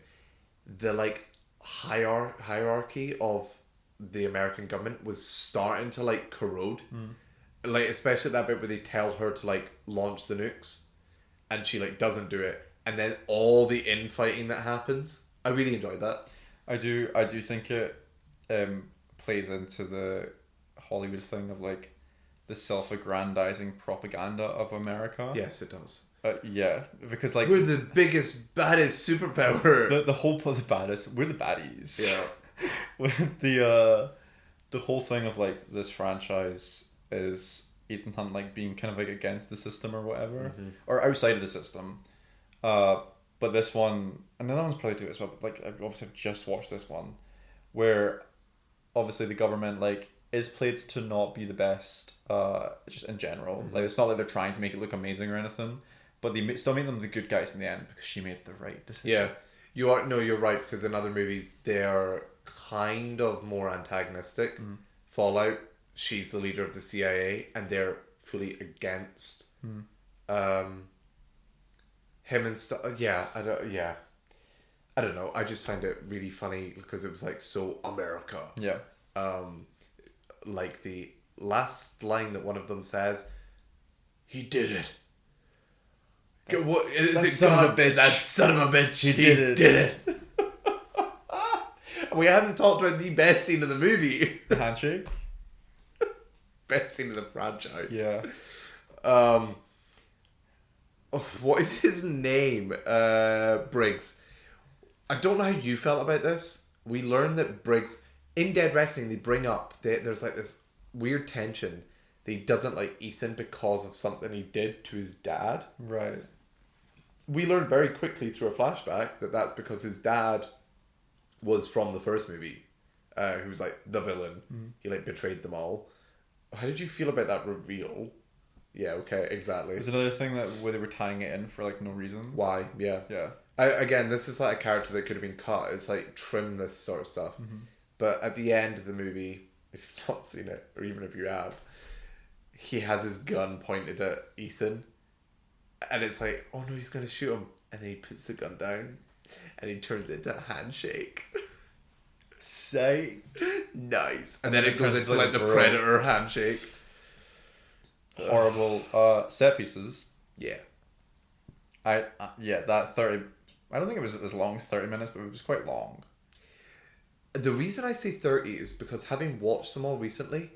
the like hierarchy of the American government was starting to like corrode. Like especially that bit where they tell her to like launch the nukes and she like doesn't do it, and then all the infighting that happens. I really enjoyed that. I do think it plays into the Hollywood thing of like the self-aggrandizing propaganda of America. Yes, it does. Yeah, because like We're the biggest, baddest superpower. the whole the baddest, we're the baddies. Yeah. With the whole thing of like this franchise is Ethan Hunt like being kind of like against the system or whatever, or outside of the system. But this one, and the other ones probably do it as well. But like I've just watched this one, where obviously the government like is played to not be the best, just in general. Like it's not like they're trying to make it look amazing or anything, but they still make them the good guys in the end because she made the right decision. Yeah, you're right, because in other movies they are kind of more antagonistic. Fallout, she's the leader of the CIA and they're fully against him and stuff. I don't know. I just find it really funny because it was like so America. Yeah. Like the last line that one of them says, "He did it." What is that it? son of a bitch! That son of a bitch! He did it. We haven't talked about the best scene of the movie. The handshake. Best scene of the franchise. Yeah. What is his name? Briggs. I don't know how you felt about this. We learned that Briggs, in Dead Reckoning, they bring up there's like this weird tension that he doesn't like Ethan because of something he did to his dad. Right. We learned very quickly through a flashback that that's because his dad was from the first movie, who was like the villain. He like betrayed them all. How did you feel about that reveal? Yeah, okay, exactly. There's another thing that where they were tying it in for like no reason. Why? Yeah. Yeah. Again, this is like a character that could have been cut. It's like trim this sort of stuff. But at the end of the movie, if you've not seen it, or even if you have, he has his gun pointed at Ethan. And it's like, oh no, he's going to shoot him. And then he puts the gun down. And he turns it into a handshake. Say. Nice. And then it goes into like the Predator handshake. Horrible set pieces. Yeah. That 30... I don't think it was as long as 30 minutes, but it was quite long. The reason I say 30 is because having watched them all recently,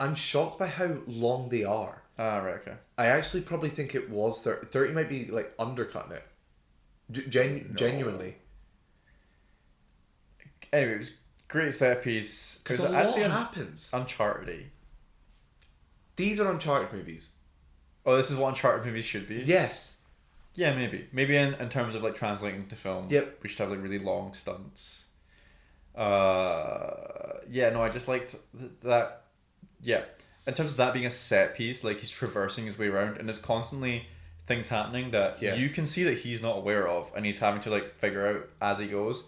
I'm shocked by how long they are. Ah, right, okay. I actually probably think it was 30. 30 might be like undercutting it. Genuinely. Anyway, it was great set piece. Because a lot happens. Uncharted-y. These are Uncharted movies. Oh, this is what Uncharted movies should be? Yes. Yeah, maybe. Maybe in terms of like translating to film. Yep. We should have like really long stunts. I just liked that. Yeah. In terms of that being a set piece, like he's traversing his way around and there's constantly things happening that you can see that he's not aware of and he's having to like figure out as he goes.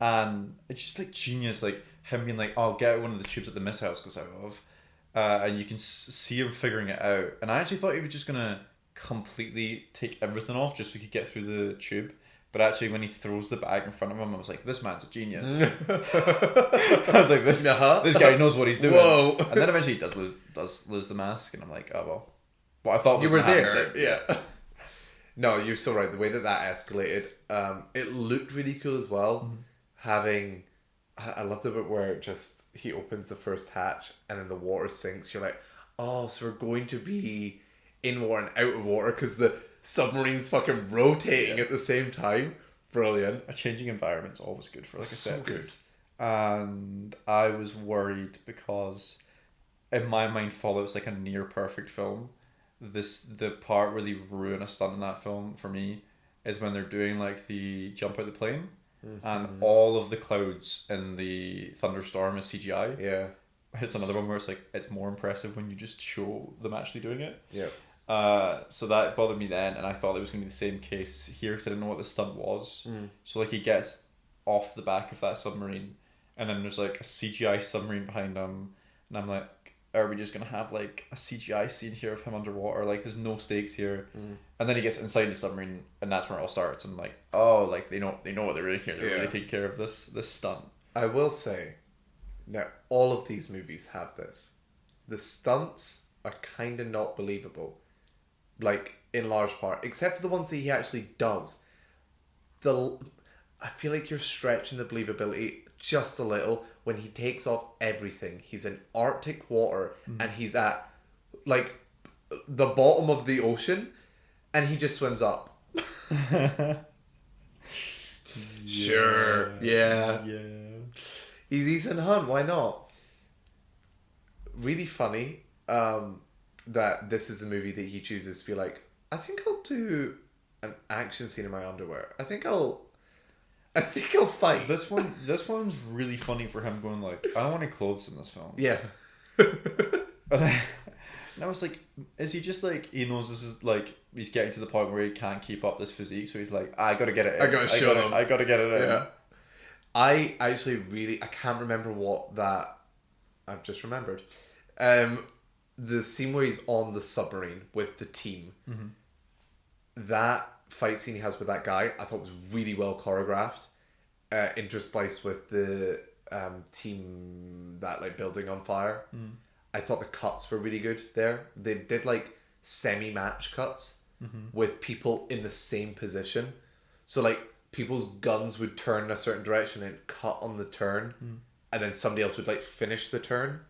And it's just like genius, like him being like, oh, get out one of the tubes that the mist house goes out of. And you can see him figuring it out. And I actually thought he was just going to completely take everything off just so he could get through the tube. But But actually, when he throws the bag in front of him, I was like, this man's a genius. I was like, this guy knows what he's doing. Whoa. And then eventually he does lose the mask, and I'm like, oh well. What I thought You was were gonna there, happen yeah. No, you're so right. The way that escalated, it looked really cool as well. Having, I love the bit where just he opens the first hatch and then the water sinks. You're like, oh, so we're going to be in water and out of water because the submarine's fucking rotating at the same time. Brilliant. A changing environment's always good for like a So set piece. And I was worried because in my mind Fallout's like a near perfect film. The part where they ruin a stunt in that film for me is when they're doing like the jump out the plane and all of the clouds in the thunderstorm is CGI. Yeah. It's another one where it's like it's more impressive when you just show them actually doing it. Yeah. So that bothered me then, and I thought it was going to be the same case here because I didn't know what the stunt was. So like he gets off the back of that submarine, and then there's like a CGI submarine behind him, and I'm like, are we just going to have like a CGI scene here of him underwater? Like there's no stakes here. And then he gets inside the submarine, and that's where it all starts. And like, oh, like they know what they're doing here. They're really taking care of this stunt. I will say, now all of these movies have this. The stunts are kind of not believable. Like, in large part, except for the ones that he actually does. I feel like you're stretching the believability just a little when he takes off everything. He's in Arctic water and he's at, like, the bottom of the ocean and he just swims up. Sure. Yeah. He's Ethan Hunt, why not? Really funny. That this is a movie that he chooses to be like, I think I'll do an action scene in my underwear. I think I'll fight. This one's really funny for him going like, I don't want any clothes in this film. Yeah. And I was like, is he just like, he knows this is like, he's getting to the point where he can't keep up this physique, so he's like, I gotta get it in. I gotta show them. I gotta get it in. Yeah. I actually really, I can't remember what that, I've just remembered. The scene where he's on the submarine with the team, that fight scene he has with that guy, I thought was really well choreographed, interspliced with the team that like building on fire. I thought the cuts were really good there. They did like semi-match cuts with people in the same position, so like people's guns would turn in a certain direction and cut on the turn, and then somebody else would like finish the turn.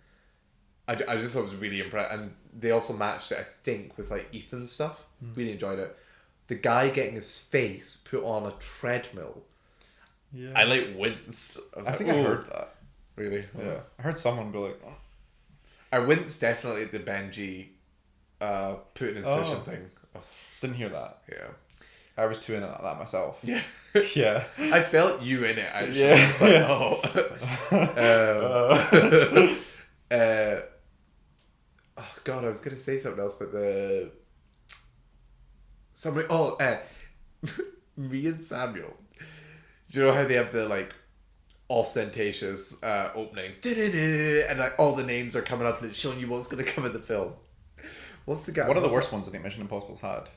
I just thought it was really impressive. And they also matched it, I think, with like Ethan's stuff. Really enjoyed it. The guy getting his face put on a treadmill. Yeah. I like winced. I think I heard that. Really? Yeah. I heard someone go like, oh. I winced definitely at the Benji putting incision thing. Oh. Didn't hear that. Yeah. I was too in that myself. Yeah. Yeah. I felt you in it, actually. Yeah. I was like, oh. Oh God, I was gonna say something else, but me and Samuel. Do you know how they have the like ostentatious openings, and like all the names are coming up and it's showing you what's gonna come in the film? What's the guy? One of the worst ones I think Mission Impossible's had.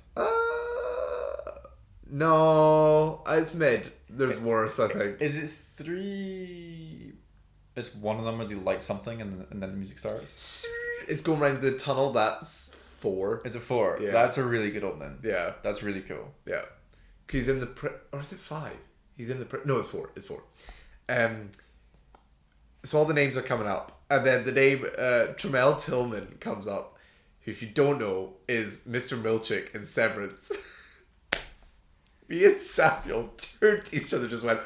No, it's mid. There's worse, I think. Is it 3? Is one of them where they light something and then the music starts? It's going around the tunnel. That's 4. Is it 4? Yeah. That's a really good opening. Yeah. That's really cool. Yeah. He's in the... or is it 5? He's in the... no, it's 4. It's 4. So all the names are coming up. And then the name Tremel Tillman comes up, who, if you don't know, is Mr. Milchick in Severance. Me and Samuel turned to each other, just went...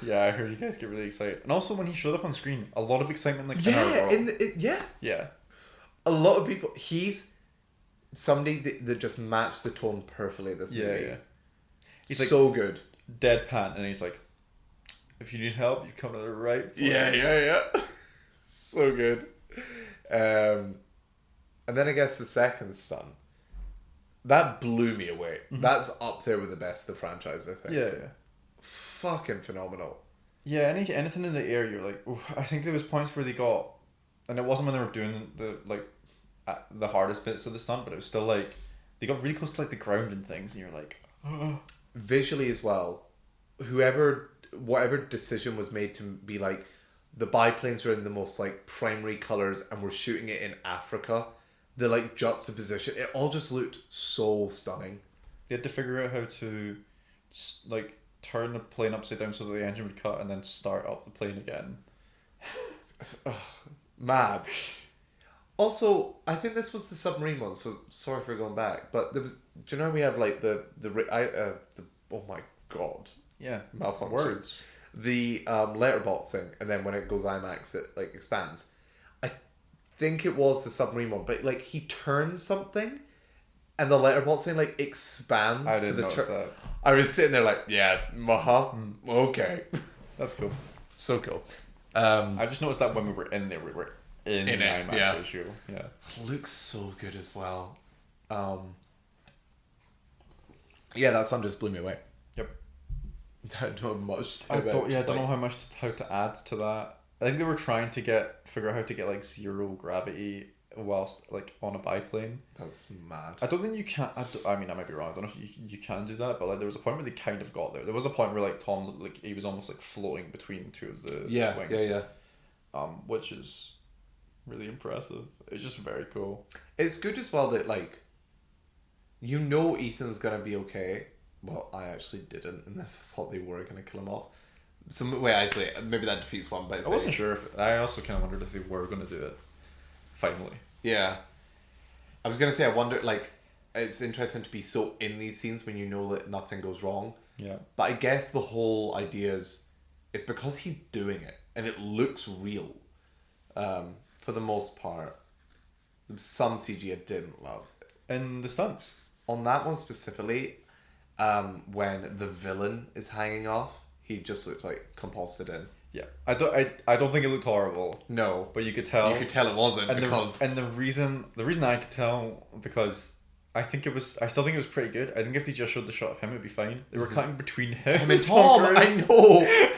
Yeah, I heard you guys get really excited. And also when he showed up on screen, a lot of excitement like in our world. Yeah. A lot of people... He's somebody that just matched the tone perfectly in this movie. Yeah. He's like, so good. Deadpan, and he's like, if you need help, you come to the right place. Yeah. So good. And then I guess the second stunt. That blew me away. Mm-hmm. That's up there with the best of the franchise, I think. Yeah. Fucking phenomenal. Yeah, anything in the air, you're like, oof. I think there was points where they got, and it wasn't when they were doing the hardest bits of the stunt, but it was still like, they got really close to like the ground and things, and you're like, oh. visually as well, whatever decision was made to be like, the biplanes are in the most like primary colors and we're shooting it in Africa, the like juxtaposition, it all just looked so stunning. They had to figure out how to like turn the plane upside down so that the engine would cut and then start up the plane again. Mad. Also, I think this was the submarine one, so sorry for going back, but there was, do you know we have like the oh my god, Yeah, malfunction. words. The letterbox thing, and then when it goes IMAX, it like expands. I think it was the submarine one, but like he turns something, and the letterbox thing like expands. I didn't notice that. I was sitting there like, yeah, okay, That's cool. so cool. I just noticed that when we were in there, we were in the it, IMAX yeah. ratio. Yeah. Looks so good as well. Yeah, that sun just blew me away. Yep. I don't have much to say I about don't, it, yeah, I just don't like- know how to add to that. I think they were trying to figure out how to get like zero gravity whilst like on a biplane. That's mad. I don't think you can. I mean, I might be wrong. I don't know if you can do that, but like there was a point where they kind of got there. There was a point where like Tom looked like he was almost like floating between two of the wings. Yeah. Which is really impressive. It's just very cool. It's good as well that like, you know, Ethan's gonna be okay. Well, I actually didn't in this. I thought they were gonna kill him off. So wait, actually, maybe that defeats one. But it's I wasn't sure if I also kind of wondered if they were going to do it. Finally. Yeah, I was gonna say I wonder like, it's interesting to be so in these scenes when you know that nothing goes wrong. Yeah. But I guess the whole idea is it's because he's doing it and it looks real. For the most part, some CG I didn't love. And the stunts. On that one specifically, when the villain is hanging off, he just looks like composited in. Yeah. I don't think it looked horrible. No, But you could tell. you could tell it wasn't And because the reason I could tell, because I still think it was pretty good. I think if they just showed the shot of him, it'd be fine. They were cutting between him and Tom, Tom I Cruise. know.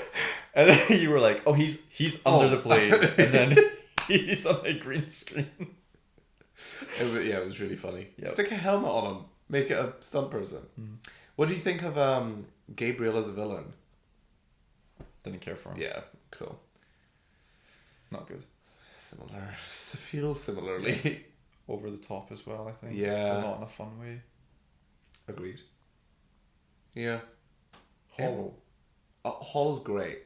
And then you were like, oh, he's under the plane, and then he's on a green screen. It was really funny. Yep. Stick a helmet on him. Make it a stunt person. What do you think of Gabriel as a villain? Didn't care for him. Yeah, cool. Not good. Similar. Feels similarly. Over the top as well, I think. Yeah. But not in a fun way. Agreed. Yeah. Hollow. Hollow's great.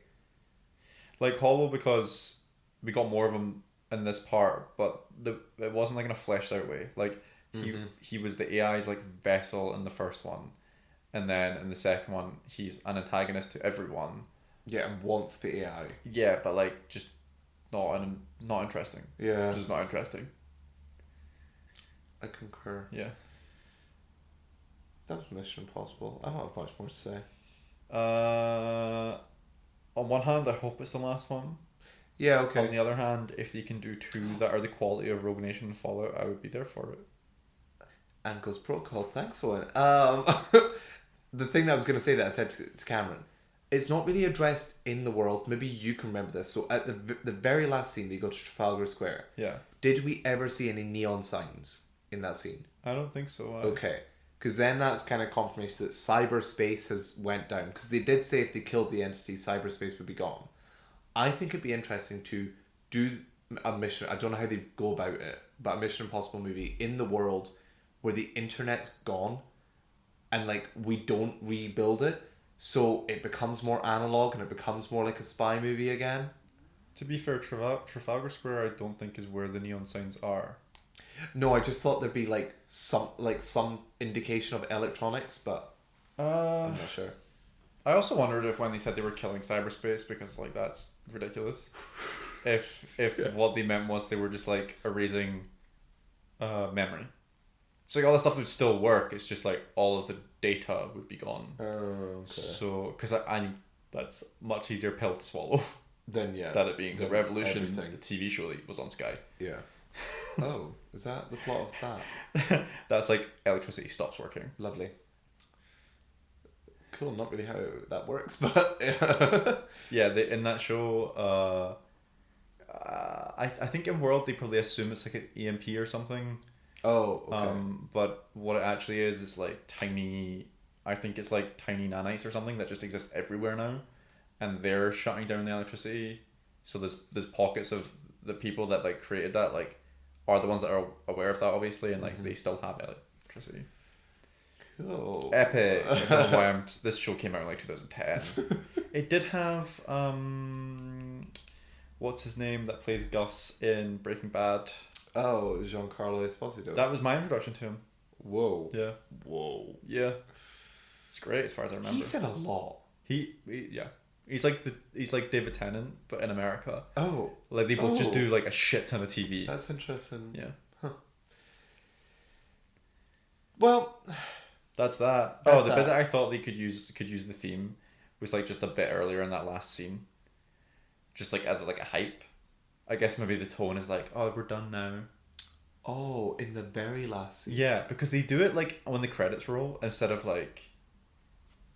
Like Hollow because we got more of him in this part, but it wasn't like in a fleshed out way. Like he was the AI's like vessel in the first one, and then in the second one he's an antagonist to everyone. Yeah, and wants the AI. Yeah, but like just not interesting. Yeah. Just not interesting. I concur. Yeah. That was Mission Impossible. I don't have much more to say. On one hand, I hope it's the last one. Yeah, okay. On the other hand, if they can do two that are the quality of Rogue Nation and Fallout, I would be there for it. And goes protocol. Thanks, Owen. The thing that I was going to say that I said to Cameron, it's not really addressed in the world. Maybe you can remember this. So at the very last scene, they go to Trafalgar Square. Yeah. Did we ever see any neon signs in that scene? I don't think so. Okay. Because then that's kind of confirmation that cyberspace has went down. Because they did say if they killed the entity, cyberspace would be gone. I think it'd be interesting to do a mission. I don't know how they go about it, but a Mission Impossible movie in the world where the internet's gone and like we don't rebuild it, so it becomes more analog and it becomes more like a spy movie again. To be fair, Trafalgar Square I don't think is where the neon signs are. No, I just thought there'd be like some indication of electronics, but I'm not sure. I also wondered if when they said they were killing cyberspace, because like that's ridiculous. if what they meant was they were just like erasing memory. So like all the stuff would still work. It's just like all of the data would be gone. Oh, okay. So because I that's much easier pill to swallow Then yeah. than it being the Revolution, everything. the TV show that was on Sky. Yeah. Oh, is that the plot of that? That's like electricity stops working. Lovely. Cool, not really how that works, but yeah. Yeah, in that show, I think in World they probably assume it's like an EMP or something. Oh, okay. But what it actually is like tiny I think it's like tiny nanites or something that just exist everywhere now, and they're shutting down the electricity. So there's pockets of the people that like created that like are the ones that are aware of that, obviously, and like they still have electricity. Cool. Epic. I don't know why this show came out in like 2010. It did have what's his name that plays Gus in Breaking Bad? Oh, Giancarlo Esposito. That was my introduction to him. Whoa. Yeah. Whoa. Yeah. It's great as far as I remember. He's in a lot. He yeah. He's like David Tennant, but in America. Oh. Like they both just do like a shit ton of TV. That's interesting. Yeah. Huh. Well, that's that. That's the that. bit that I thought they could use the theme was like just a bit earlier in that last scene. Just like as like a hype. I guess maybe the tone is like, oh, we're done now. Oh, in the very last scene. Yeah, because they do it like when the credits roll instead of like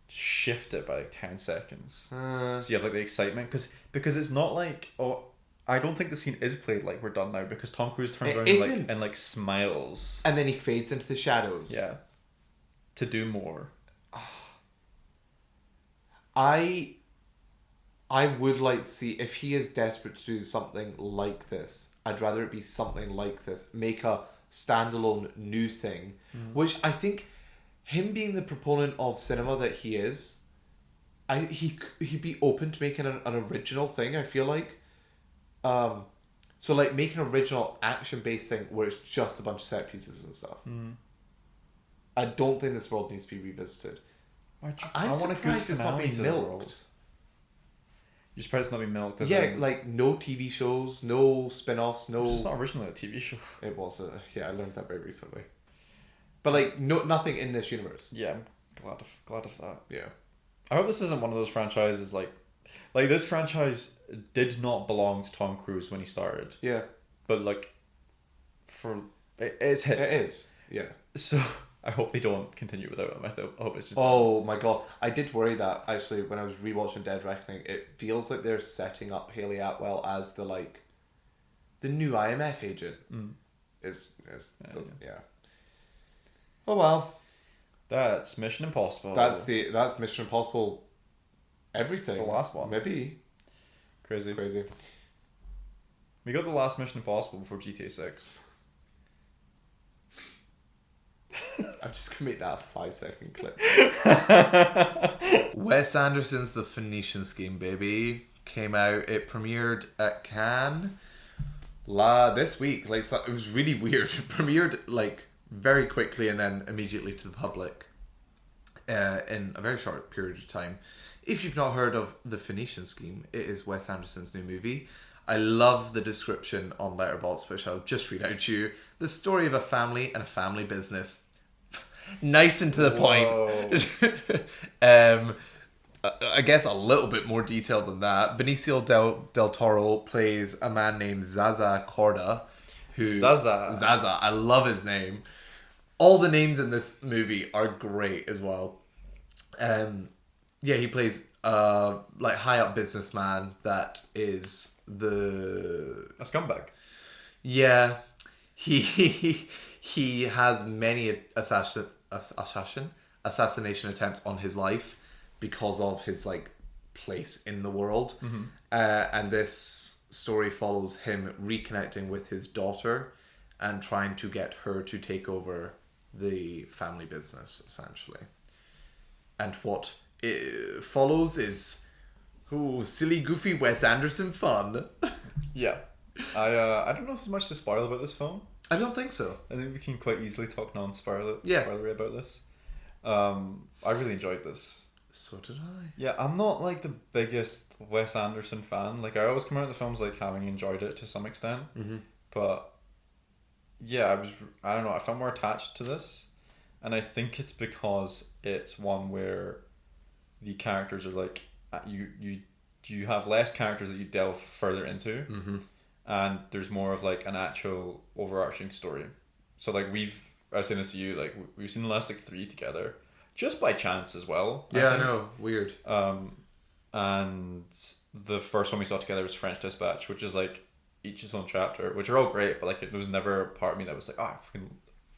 shift it by like 10 seconds. So you have like the excitement because it's not like, oh, I don't think the scene is played like we're done now because Tom Cruise turns around and like smiles. And then he fades into the shadows. Yeah. To do more. I would like to see if he is desperate to do something like this. I'd rather it be something like this. Make a standalone new thing, which I think him being the proponent of cinema that he is, he'd be open to making an original thing. I feel like, so like make an original action based thing where it's just a bunch of set pieces and stuff. I don't think this world needs to be revisited. I'm surprised it's not being milked. You're surprised it's not being milked? Yeah, like no TV shows, no spin-offs, no... It's not originally a TV show. It was, yeah, I learned that very recently. But like, nothing in this universe. Yeah, I'm glad of that. Yeah. I hope this isn't one of those franchises like this franchise did not belong to Tom Cruise when he started. Yeah. But like, it's his. It is, yeah. So... I hope they don't continue without him. I hope it's just... Oh my god. I did worry that, actually, when I was rewatching Dead Reckoning. It feels like they're setting up Haley Atwell as the new IMF agent. Yeah. Oh well. That's Mission Impossible. That's Mission Impossible everything. The last one. Maybe. Crazy. We got the last Mission Impossible before GTA 6. I'm just gonna make that a 5-second clip. Wes Anderson's The Phoenician Scheme, baby, came out. It premiered at Cannes this week. Like, so it was really weird. It premiered like very quickly and then immediately to the public in a very short period of time. If you've not heard of The Phoenician Scheme, it is Wes Anderson's new movie. I love the description on Letterboxd, which I'll just read out to you. The story of a family and a family business. Nice and to the point. I guess a little bit more detailed than that. Benicio del Toro plays a man named Zaza Corda. Zaza. I love his name. All the names in this movie are great as well. Yeah, he plays like high up businessman that is a scumbag. Yeah, he has many assassination attempts on his life because of his like place in the world. And this story follows him reconnecting with his daughter and trying to get her to take over the family business, essentially. And what it follows is silly, goofy Wes Anderson fun. Yeah. I don't know if there's much to spoil about this film. I don't think so. I think we can quite easily talk spoilery about this. I really enjoyed this. So did I. Yeah, I'm not like the biggest Wes Anderson fan. Like I always come out of the films like having enjoyed it to some extent. But yeah, I don't know, I felt more attached to this. And I think it's because it's one where the characters are like you have less characters that you delve further into. And there's more of like an actual overarching story. So like I was saying this to you, like we've seen the last like 3 together, just by chance as well. Yeah, I know. Weird. And the first one we saw together was French Dispatch, which is like each its own chapter, which are all great, but like it was never a part of me that was like, I'm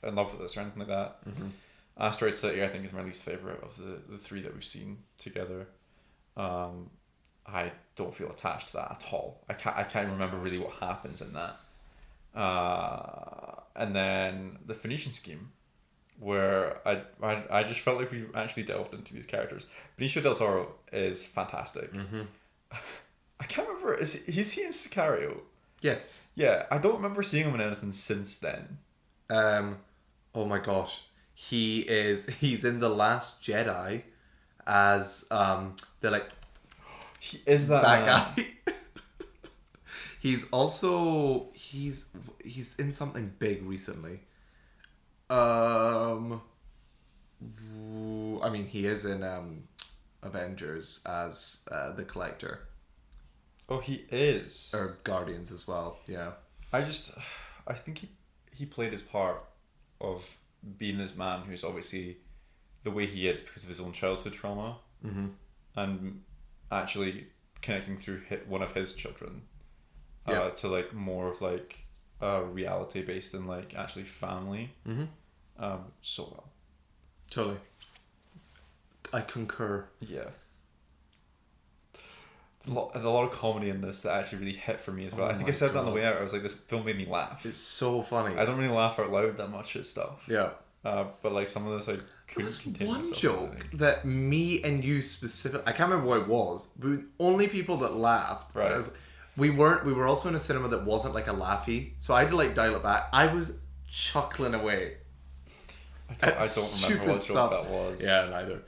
in love with this or anything like that. Asteroid City, I think, is my least favorite of the three that we've seen together. I don't feel attached to that at all. I can't remember really what happens in that. And then the Phoenician Scheme, where I just felt like we actually delved into these characters. Benicio del Toro is fantastic. Mm-hmm. I can't remember. Is he in Sicario? Yes. Yeah, I don't remember seeing him in anything since then. Oh my gosh, he's in The Last Jedi as they're like He is that guy. He's also he's in something big recently. I mean, he is in Avengers as the Collector. Oh, he is. Or Guardians as well. Yeah. I think he played his part of being this man who's obviously the way he is because of his own childhood trauma, Mm-hmm. and actually connecting through one of his children, Yeah. to like more of like reality based in like actually family. Mm-hmm. So well. Totally. I concur. Yeah. There's a lot of comedy in this that actually really hit for me as well. Oh I think I my said that on the God. way out. I was like, this film made me laugh. It's so funny. I don't really laugh out loud that much at stuff. Yeah. But like some of this, I There couldn't was contain one myself. joke that me and you specific. I can't remember what it was. But we were the only people that laughed. Right. We were also in a cinema that wasn't like a laughy, so I had to like dial it back. I was chuckling away. I don't remember what joke that was. Yeah, neither.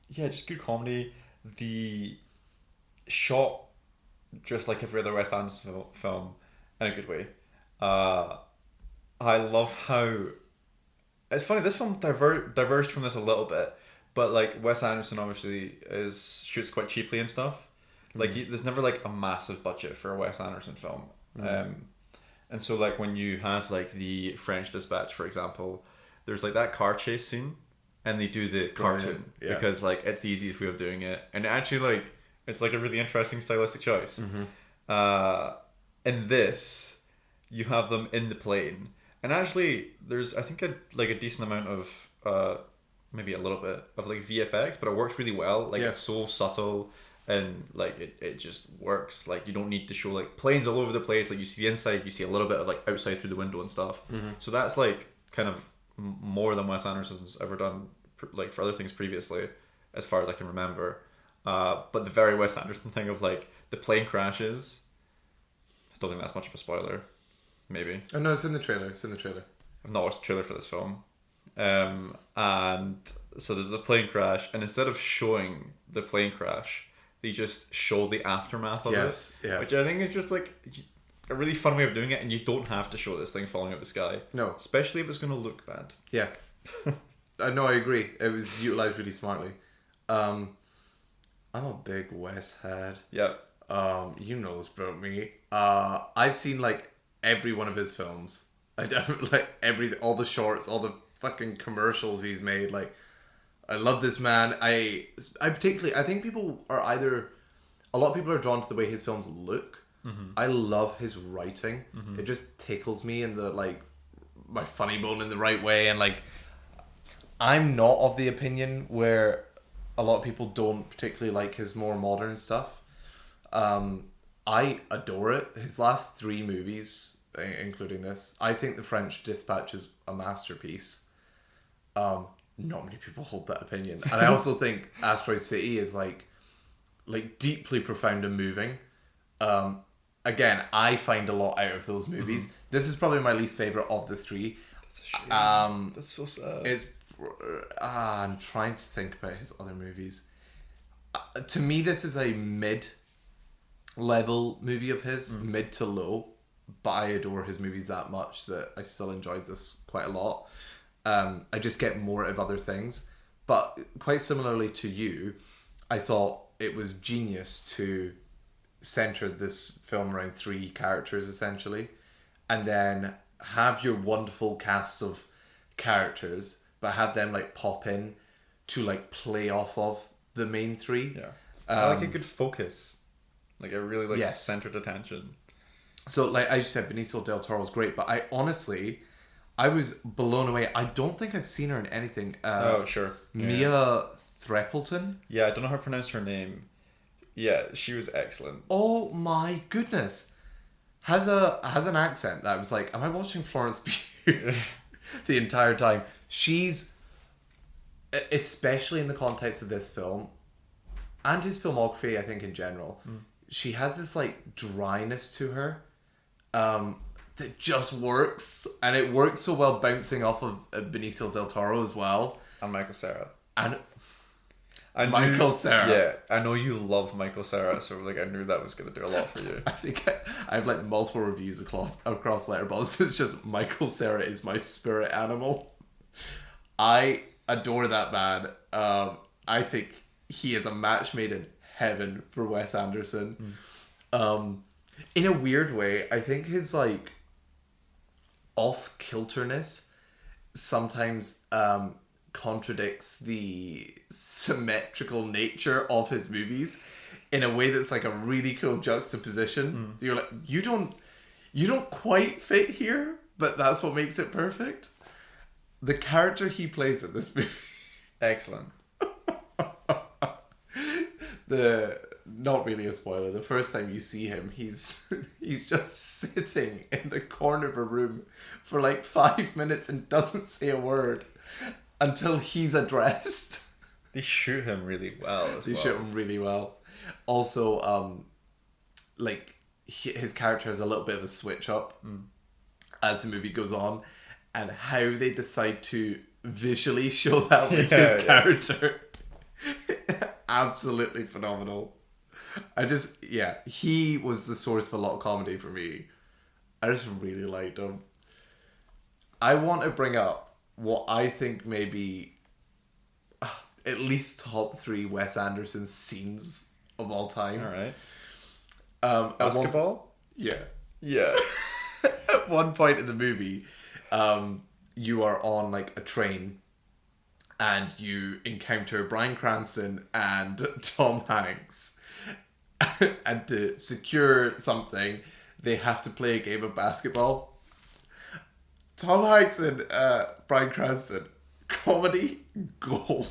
Yeah, just good comedy. The shot, just like every other Wes Anderson film, in a good way. I love how it's funny. This film diverged from this a little bit, but like Wes Anderson obviously shoots quite cheaply and stuff. Like there's never like a massive budget for a Wes Anderson film. And so like when you have like the French Dispatch, for example, there's like that car chase scene, and they do the cartoon because like it's the easiest way of doing it, and actually like it's like a really interesting stylistic choice. In this, you have them in the plane, and actually there's I think a decent amount of maybe a little bit of like VFX, but it works really well. Like it's so subtle. And like it just works. Like you don't need to show like planes all over the place. Like you see the inside, you see a little bit of like outside through the window and stuff. So that's like kind of more than Wes Anderson's ever done like for other things previously, as far as I can remember. But the very Wes Anderson thing of like the plane crashes, I don't think that's much of a spoiler. Maybe. Oh no, it's in the trailer. I've not watched the trailer for this film. And so there's a plane crash, and instead of showing the plane crash, they just show the aftermath of Yes. which I think is just like a really fun way of doing it, and you don't have to show this thing falling out of the sky. No. Especially if it's going to look bad. Yeah. No, I agree. It was utilized really smartly. I'm a big Wes head. Yeah. You know this about me. I've seen like every one of his films. I definitely like all the shorts, all the fucking commercials he's made. Like, I love this man. I particularly, I think a lot of people are drawn to the way his films look. I love his writing. It just tickles me in the like my funny bone in the right way, and like I'm not of the opinion where a lot of people don't particularly like his more modern stuff. I adore it. His last 3 movies, including this, I think The French Dispatch is a masterpiece. Not many people hold that opinion, and I also think Asteroid City is like deeply profound and moving. Again, I find a lot out of those movies. This is probably my least favorite of the 3. That's a shame. That's so sad. I'm trying to think about his other movies. To me, this is a mid-level movie of his, mid to low. But I adore his movies that much that I still enjoyed this quite a lot. I just get more out of other things. But quite similarly to you, I thought it was genius to center this film around 3 characters essentially, and then have your wonderful cast of characters, but have them like pop in to like play off of the main 3. Yeah. I like a good focus. Like a really like centered attention. So like I just said, Benicio del Toro is great, but I I was blown away. I don't think I've seen her in anything. Oh, sure. Yeah. Mia Threppleton. Yeah, I don't know how to pronounce her name. Yeah, she was excellent. Oh my goodness. Has an accent that I was like, am I watching Florence Pugh the entire time? She's, especially in the context of this film, and his filmography, I think in general, she has this like dryness to her that just works, and it works so well bouncing off of Benicio del Toro as well. And Michael Cera. And Michael Cera. Yeah, I know you love Michael Cera, so like I knew that was going to do a lot for you. I think I have like multiple reviews across Letterboxd. It's just Michael Cera is my spirit animal. I adore that man. I think he is a match made in heaven for Wes Anderson. In a weird way, I think his like off-kilterness sometimes contradicts the symmetrical nature of his movies in a way that's like a really cool juxtaposition. You're like, you don't quite fit here, but that's what makes it perfect. The character he plays in this movie, excellent. Not really a spoiler. The first time you see him, he's just sitting in the corner of a room for like 5 minutes and doesn't say a word until he's addressed. They shoot him really well as well. They shoot him really well. Also, like his character has a little bit of a switch up as the movie goes on, and how they decide to visually show that with his character. Absolutely phenomenal. He was the source of a lot of comedy for me. I just really liked him. I want to bring up what I think may be at least top 3 Wes Anderson scenes of all time. Alright. Basketball? Yeah. At one point in the movie, you are on like a train and you encounter Bryan Cranston and Tom Hanks. And to secure something, they have to play a game of basketball. Tom Hanks and Bryan Cranston, comedy gold.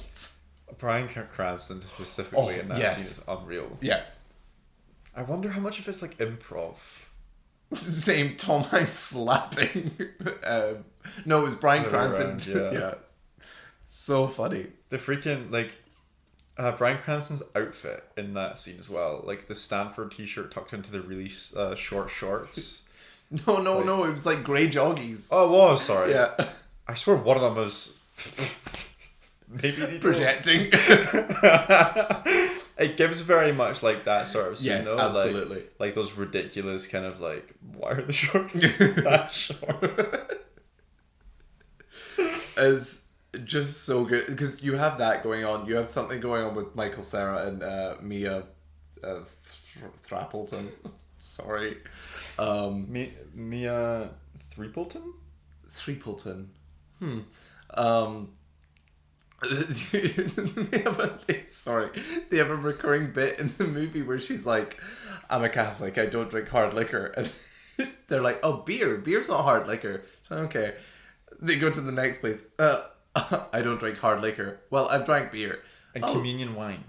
Bryan Cranston specifically in that scene is unreal. Yeah. I wonder how much of it's like improv. Same Tom Hanks slapping. No, it was Bryan Cranston. Yeah. So funny. The freaking like Bryan Cranston's outfit in that scene as well, like the Stanford t-shirt tucked into the really short shorts. No, it was like grey joggies. Oh, it was, sorry. Yeah. I swear one of them was maybe projecting. It gives very much like that sort of scene, yes, though. absolutely. Like those ridiculous kind of like, why are the shorts that short? It's just so good because you have that going on. You have something going on with Michael Cera and Mia Threppleton. Sorry, Mia Threepleton. Threepleton. They have a recurring bit in the movie where she's like, I'm a Catholic, I don't drink hard liquor. And they're like, oh, beer's not hard liquor. So, okay. They go to the next place. I don't drink hard liquor. Well, I've drank beer. And communion wine.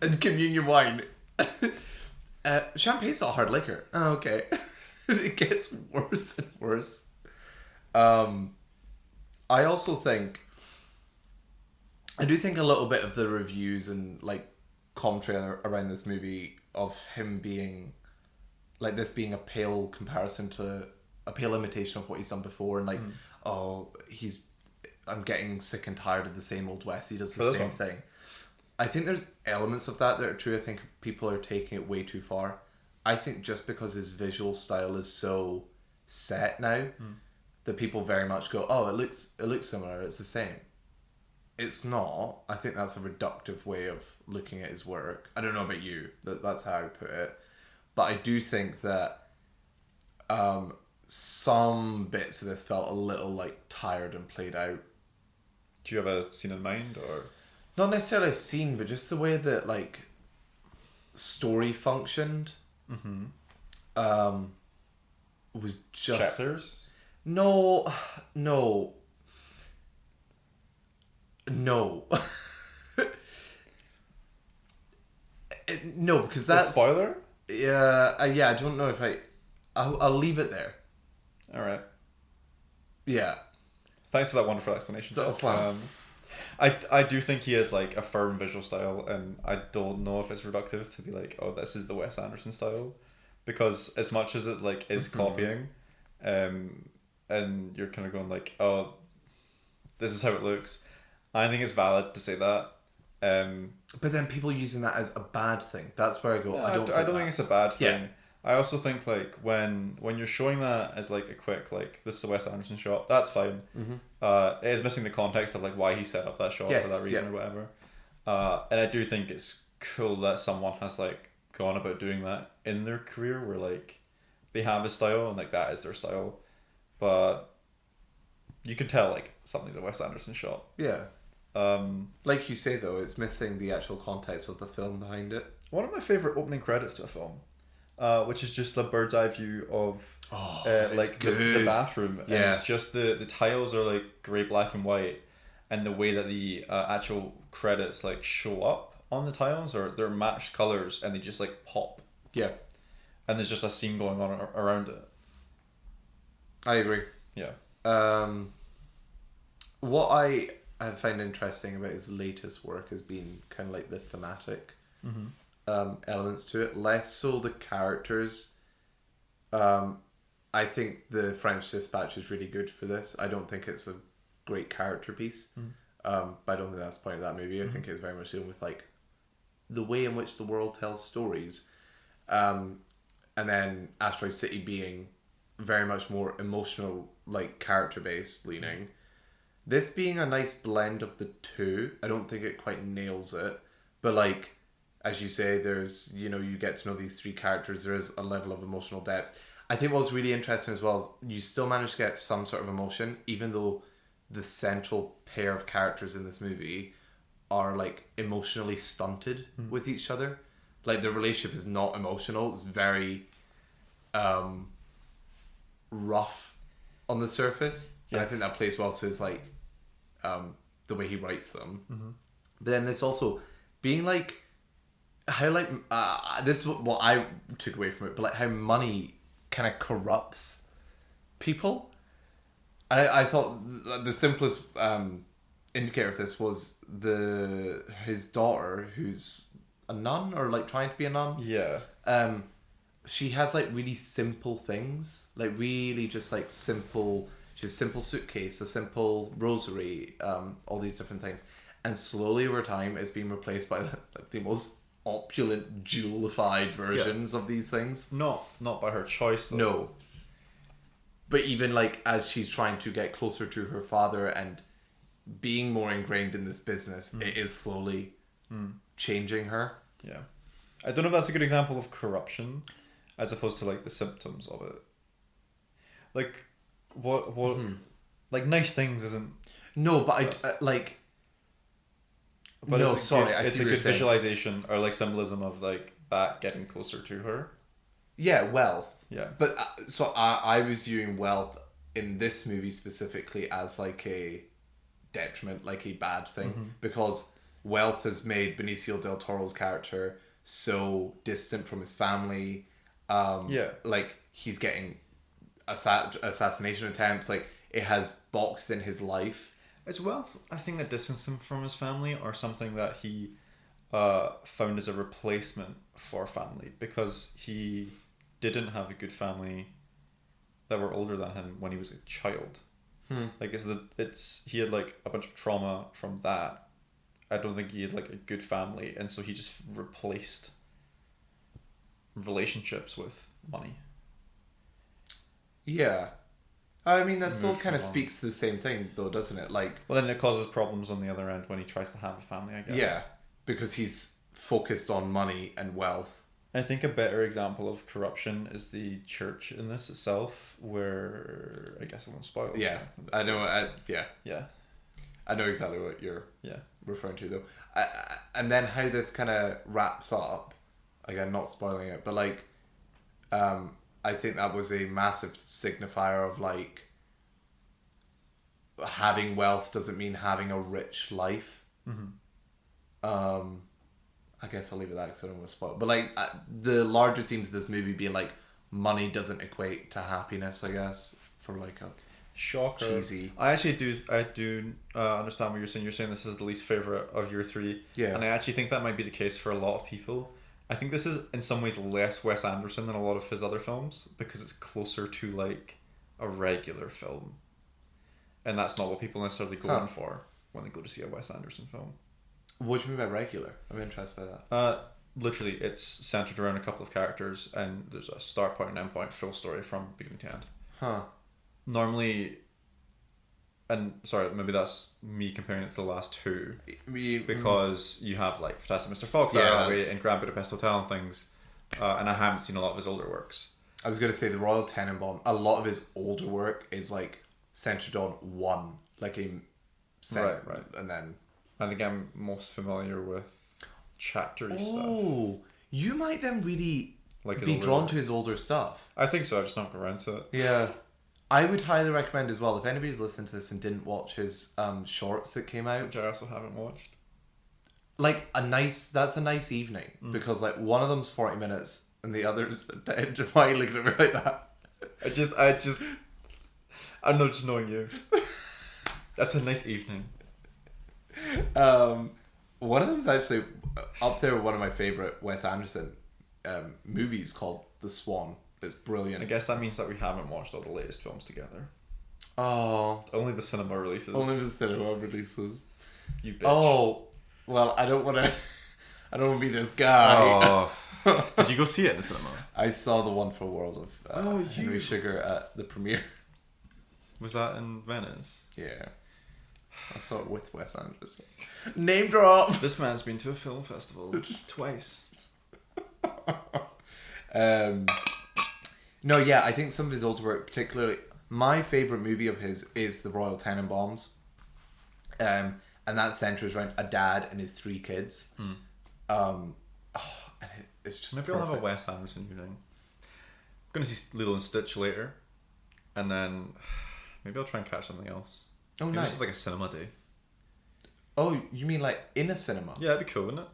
Champagne's not hard liquor. Oh, okay. It gets worse and worse. I also think, I do think a little bit of the reviews and like commentary around this movie of him being like this being a pale comparison to a pale imitation of what he's done before, and like I'm getting sick and tired of the same old Wes. He does the same thing. I think there's elements of that are true. I think people are taking it way too far. I think just because his visual style is so set now that people very much go, oh, it looks similar, it's the same. It's not. I think that's a reductive way of looking at his work. I don't know about you. That's how I put it. But I do think that some bits of this felt a little like tired and played out. Do you have a scene in mind, or not necessarily a scene, but just the way that like story functioned? Was just chapters? No. No. No, because Is that that's... spoiler? Yeah, I don't know if I'll leave it there. All right. Yeah. Thanks for that wonderful explanation, Oh, Jack. fun. I do think he has like a firm visual style, and I don't know if it's reductive to be like, oh, this is the Wes Anderson style, because as much as it like is copying, and you're kind of going like, oh, this is how it looks. I think it's valid to say that. But then people using that as a bad thing. That's where I go. I don't think it's a bad thing. Yeah. I also think like when you're showing that as like a quick like this is a Wes Anderson shot, that's fine. It is missing the context of like why he set up that shot for that reason or whatever. And I do think it's cool that someone has like gone about doing that in their career where like they have a style and like that is their style, but you can tell like something's a Wes Anderson shot. Yeah. Like you say though, it's missing the actual context of the film behind it. One of my favorite opening credits to a film. Which is just the bird's eye view of like the bathroom. Yeah. And it's just the tiles are like grey, black and white, and the way that the actual credits like show up on the tiles or they're matched colours and they just like pop. Yeah. And there's just a scene going on around it. I agree. Yeah. What I find interesting about his latest work has been kind of like the thematic elements to it, less so the characters. I think the French Dispatch is really good for this. I don't think it's a great character piece, but I don't think that's the point of that movie. I think it's very much dealing with like the way in which the world tells stories, and then Asteroid City being very much more emotional, like character based leaning. This being a nice blend of the two. I don't think it quite nails it, but like as you say, there's, you know, you get to know these three characters. There is a level of emotional depth. I think what's really interesting as well is you still manage to get some sort of emotion, even though the central pair of characters in this movie are like emotionally stunted with each other. Like their relationship is not emotional. It's very rough on the surface. Yeah. And I think that plays well to his like the way he writes them. But then there's also being like how like this is what I took away from it, but like how money kind of corrupts people. And I thought the simplest indicator of this was his daughter, who's a nun or like trying to be a nun. Yeah. She has like really simple things, like really just like simple. She has a simple suitcase, a simple rosary, all these different things, and slowly over time, it's been replaced by like the most opulent, jewelified versions of these things. Not by her choice though. No. But even like as she's trying to get closer to her father and being more ingrained in this business, it is slowly changing her. Yeah. I don't know if that's a good example of corruption as opposed to like the symptoms of it. Like what like nice things isn't. No, but I like. But no, it's sorry, it's a good visualization or like symbolism of like that getting closer to her. Yeah, wealth. Yeah. But so I was viewing wealth in this movie specifically as like a detriment, like a bad thing, because wealth has made Benicio del Toro's character so distant from his family. Like he's getting assassination attempts. Like it has boxed in his life. It's wealth, I think, that distanced him from his family, or something that he found as a replacement for family, because he didn't have a good family that were older than him when he was a child. Like he had like a bunch of trauma from that. I don't think he had like a good family, and so he just replaced relationships with money. Yeah. I mean, that still kind of speaks to the same thing, though, doesn't it? Like, well, then it causes problems on the other end when he tries to have a family, I guess. Yeah, because he's focused on money and wealth. I think a better example of corruption is the church in this itself, where I guess I won't spoil. Yeah, I know. Yeah. I know exactly what you're referring to, though. And then how this kind of wraps up. Again, not spoiling it, but like, I think that was a massive signifier of like having wealth doesn't mean having a rich life. I guess I'll leave it at that because I don't want to spoil. But like the larger themes of this movie being like money doesn't equate to happiness. I guess for like a shocker. cheesy. I do understand what you're saying. You're saying this is the least favorite of your three. Yeah. And I actually think that might be the case for a lot of people. I think this is in some ways less Wes Anderson than a lot of his other films because it's closer to like a regular film, and that's not what people necessarily go in for when they go to see a Wes Anderson film. What do you mean by regular? I'm interested by that. Literally, it's centered around a couple of characters, and there's a start point and end point, full story from beginning to end. Huh. Normally, and sorry, maybe that's me comparing it to the last two, because you have like Fantastic Mr. Fox and Grand Budapest Hotel and things, and I haven't seen a lot of his older works. I was going to say the Royal Tenenbaum, a lot of his older work is like centered on one, like a right. And then I think I'm most familiar with chaptery stuff. Oh, you might then really like be drawn to his older stuff. I think so. I just not got around to it. Yeah. I would highly recommend as well, if anybody's listening to this and didn't watch his shorts that came out. Which I also haven't watched. Like that's a nice evening because like one of them's 40 minutes and the other's 10. Why are you looking at me like that? I'm not just knowing you. That's a nice evening. One of them's actually up there with one of my favourite Wes Anderson movies called The Swan. It's brilliant. I guess that means that we haven't watched all the latest films together. Oh. Only the cinema releases. Only the cinema releases. You bitch. Oh. Well, I don't want to be this guy. Oh. Did you go see it in the cinema? I saw the one for World of Henry Sugar at the premiere. Was that in Venice? Yeah. I saw it with Wes Anderson. Name drop! This man's been to a film festival twice. No, yeah, I think some of his older work, particularly my favourite movie of his is The Royal Tenenbaums. And that centres around a dad and his 3 kids. And it's just maybe perfect. I'll have a Wes Anderson evening. I'm going to see Lilo and Stitch later. And then maybe I'll try and catch something else. Oh, maybe nice. Just like a cinema day. Oh, you mean like in a cinema? Yeah, that'd be cool, wouldn't it?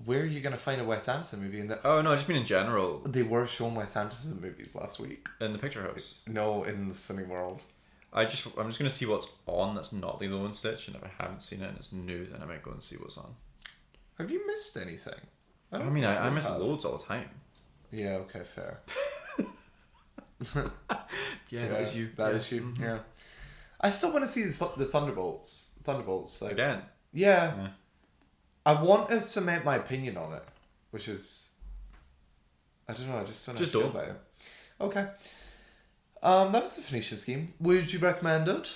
Where are you going to find a Wes Anderson movie? Oh, no, I just mean in general. They were showing Wes Anderson movies last week. In the Picture House? No, in the Cineworld. I'm just going to see what's on that's not Lilo and Stitch, and if I haven't seen it and it's new, then I might go and see what's on. Have you missed anything? I miss loads all the time. Yeah, okay, fair. Yeah, that is you. That is you, yeah. I still want to see the Thunderbolts. Like, again? Yeah. I want to cement my opinion on it, which is... I don't know, I just don't know how to feel about it. Okay. That was the Phoenician Scheme. Would you recommend it?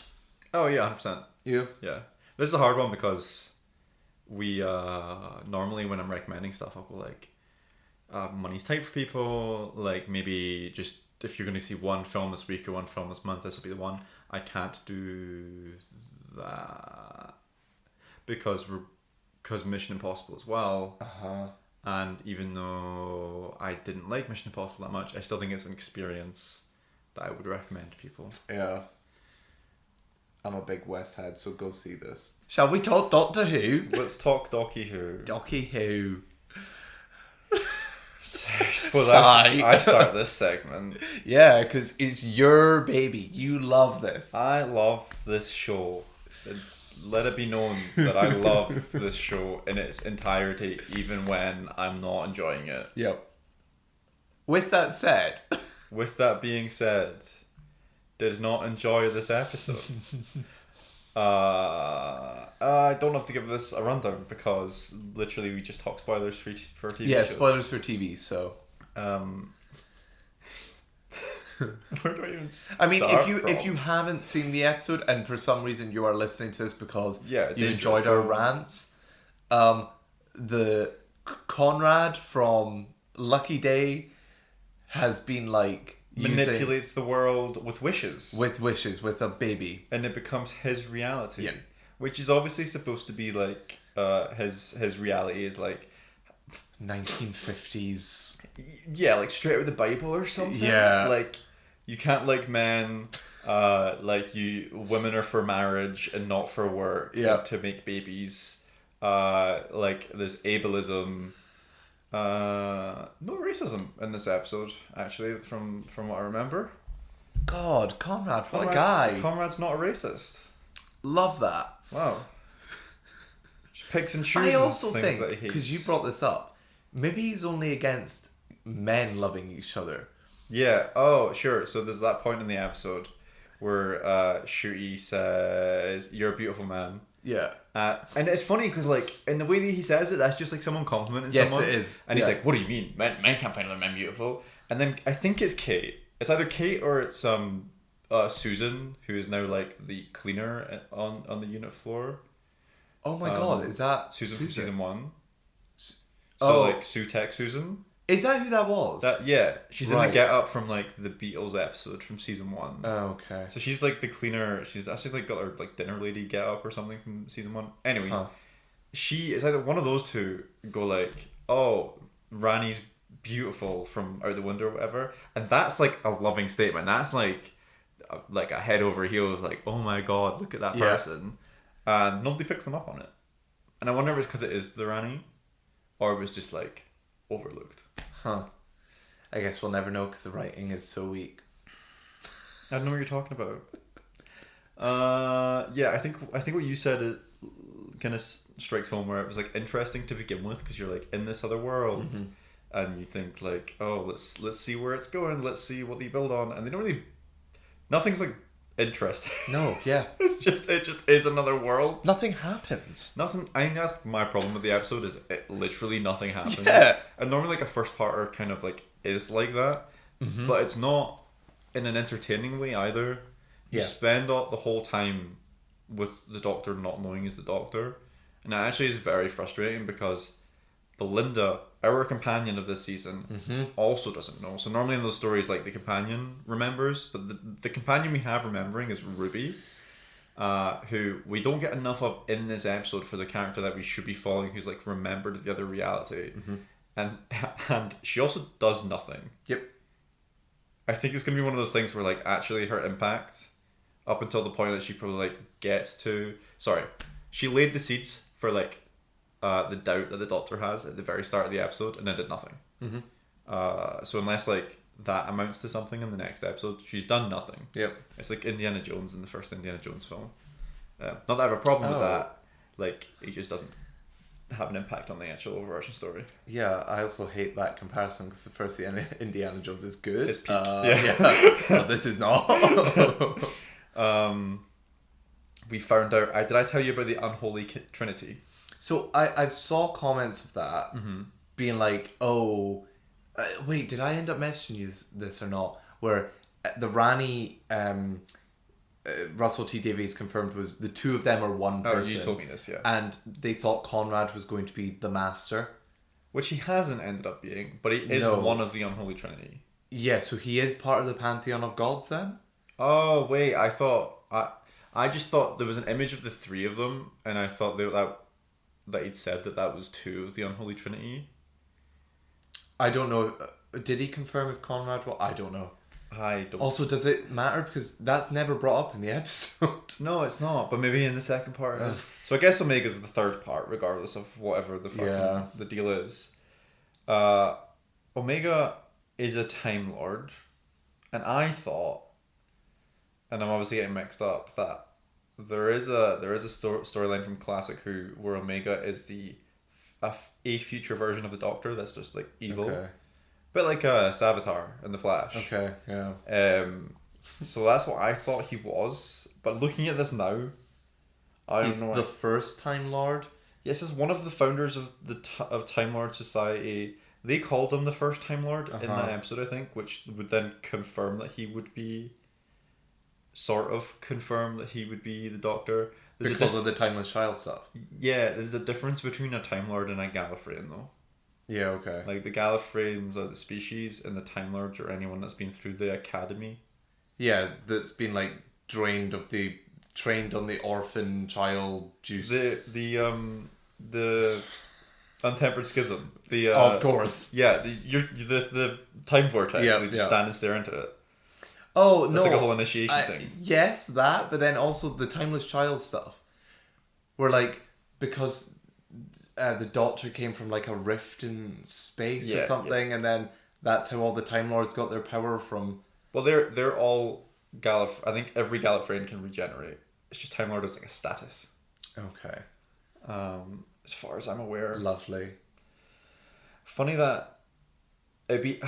Oh, yeah, 100%. You? Yeah. This is a hard one because we... normally when I'm recommending stuff, I'll go like... money's tight for people. Like, maybe just... If you're going to see one film this week or one film this month, this will be the one. I can't do that because Mission Impossible as well. And even though I didn't like Mission Impossible that much, I still think it's an experience that I would recommend to people. Yeah. I'm a big West head, so go see this. Shall we talk Doctor Who? Let's talk Docky Who. Docky Who. I start this segment. Yeah, because it's your baby. You love this. I love this show. Let it be known that I love this show in its entirety, even when I'm not enjoying it. Yep. With that said. With that being said, did not enjoy this episode. I don't have to give this a rundown because literally we just talk spoilers for TV Yeah, shows. spoilers for TV, so... Where do I even start I mean, from? if you haven't seen the episode and for some reason you are listening to this because you enjoyed our rants, the Conrad from Lucky Day has been like manipulates the world with wishes. With a baby. And it becomes his reality. Yeah. Which is obviously supposed to be like his reality is like 1950s. Yeah, like straight out of the Bible or something. Yeah. Like you can't like men Like women are for marriage and not for work. Yeah. To make babies. Like there's ableism. No racism in this episode, actually, from what I remember. God, Conrad, what a guy. Conrad's not a racist. Love that. Wow. Just picks and chooses I also things that he think, hates. because you brought this up, maybe he's only against men loving each other. Yeah. Oh, sure. So there's that point in the episode where Shooty says, "You're a beautiful man." Yeah. And it's funny because, like, in the way that he says it, that's just like someone complimenting Yes, someone. it is. And he's Yeah. like, "What do you mean? Men can't find other men beautiful." And then I think it's Kate. It's either Kate or it's Susan, who is now like the cleaner on the unit floor. Oh my God, is that Susan from season 1? So Oh. like Sue Tech Susan. Is that who that was? Yeah, she's in Right. the Get Up from like the Beatles episode from season 1. Oh, okay. So she's like the cleaner. She's actually like got her like dinner lady Get Up or something from season 1. Anyway, Huh. she is either one of those two go like, "Oh, Rani's beautiful from out the window or whatever," and that's like a loving statement. That's like a head over heels, like, "Oh my God, look at that Yeah. person," and nobody picks them up on it. And I wonder if it's because it is the Rani, or it was just like overlooked. Huh. I guess we'll never know because the writing is so weak. I don't know what you're talking about. Yeah, I think what you said it kind of strikes home, where it was like interesting to begin with because you're like in this other world, and you think like, oh, let's see where it's going, let's see what they build on, and they don't really, nothing's like interesting. No, yeah. it just is another world. Nothing happens. Nothing. I think that's my problem with the episode is literally nothing happens. Yeah. And normally like a first parter kind of like is like that, but it's not in an entertaining way either. You Yeah. spend the whole time with the Doctor not knowing he's the Doctor, and it actually is very frustrating because Belinda, our companion of this season, also doesn't know. So normally in those stories, like the companion remembers, but the companion we have remembering is Ruby, who we don't get enough of in this episode for the character that we should be following, who's like remembered the other reality, and she also does nothing. Yep. I think it's gonna be one of those things where like actually her impact, up until the point that she probably like gets to, she laid the seeds for like the doubt that the Doctor has at the very start of the episode, and then did nothing. So unless like that amounts to something in the next episode, she's done nothing. Yep. It's like Indiana Jones in the first Indiana Jones film. Not that I have a problem with that. Like, he just doesn't have an impact on the actual overarching story. Yeah, I also hate that comparison because the first Indiana Jones is good. It's peak. Yeah. But this is not. We found out. Did I tell you about the unholy trinity? So I saw comments of that being like, oh, wait, did I end up messaging you this or not? Where the Rani, Russell T Davies confirmed was the two of them are one person. Oh, you told me this, yeah. And they thought Conrad was going to be the master. Which he hasn't ended up being, but he is one of the unholy trinity. Yeah, so he is part of the pantheon of gods then? Oh, wait, I just thought there was an image of the three of them, and I thought that he'd said that was two of the unholy trinity. I don't know. Did he confirm if Conrad? Well, I don't know. I don't. Also, does it matter? Because that's never brought up in the episode. No, it's not. But maybe in the second part. So I guess Omega's the third part, regardless of whatever the fucking the deal is. Omega is a Time Lord, and I thought, and I'm obviously getting mixed up, that there is a storyline from Classic Who where Omega is a future version of the Doctor that's just like evil. Okay. Bit like Savitar in The Flash. Okay, yeah. So that's what I thought he was. But looking at this now, I He's don't know. the first Time Lord? Yes, as one of the founders of of Time Lord Society. They called him the first Time Lord in that episode, I think, which would then confirm that he would be... Sort of confirm that he would be the Doctor. Because of the Timeless Child stuff? Yeah, there's a difference between a Time Lord and a Gallifreyan, though. Yeah, okay. Like, the Gallifreyans are the species, and the Time Lords are anyone that's been through the academy. Yeah, that's been, like, trained on the orphan child juice. The untempered schism. Of course. Yeah, the time vortex. Yeah, they just stand and stare into it. Oh, That's no. like a whole initiation thing. Yes, that, but then also the Timeless Child stuff. Where, like, because the Doctor came from, like, a rift in space or something, and then that's how all the Time Lords got their power from... Well, they're all I think every Gallifreyan can regenerate. It's just Time Lord is like a status. Okay. As far as I'm aware. Lovely. Funny that they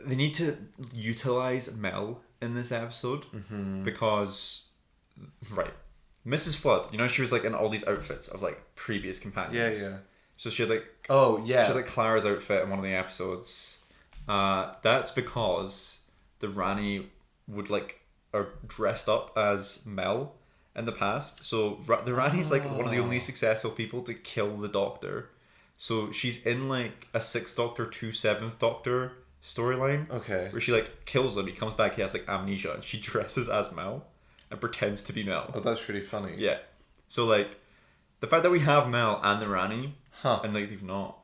need to utilize Mel in this episode because Mrs. Flood, you know, she was like in all these outfits of like previous companions. Yeah. So she had like she had like Clara's outfit in one of the episodes. That's because the Rani would like are dressed up as Mel in the past. So the Rani's like one of the only successful people to kill the Doctor. So she's in like a 6th Doctor to 7th Doctor storyline. Okay. Where she like kills him, he comes back, he has like amnesia, and she dresses as Mel and pretends to be Mel. Oh, that's really funny. Yeah. So like the fact that we have Mel and the Rani and like they've not.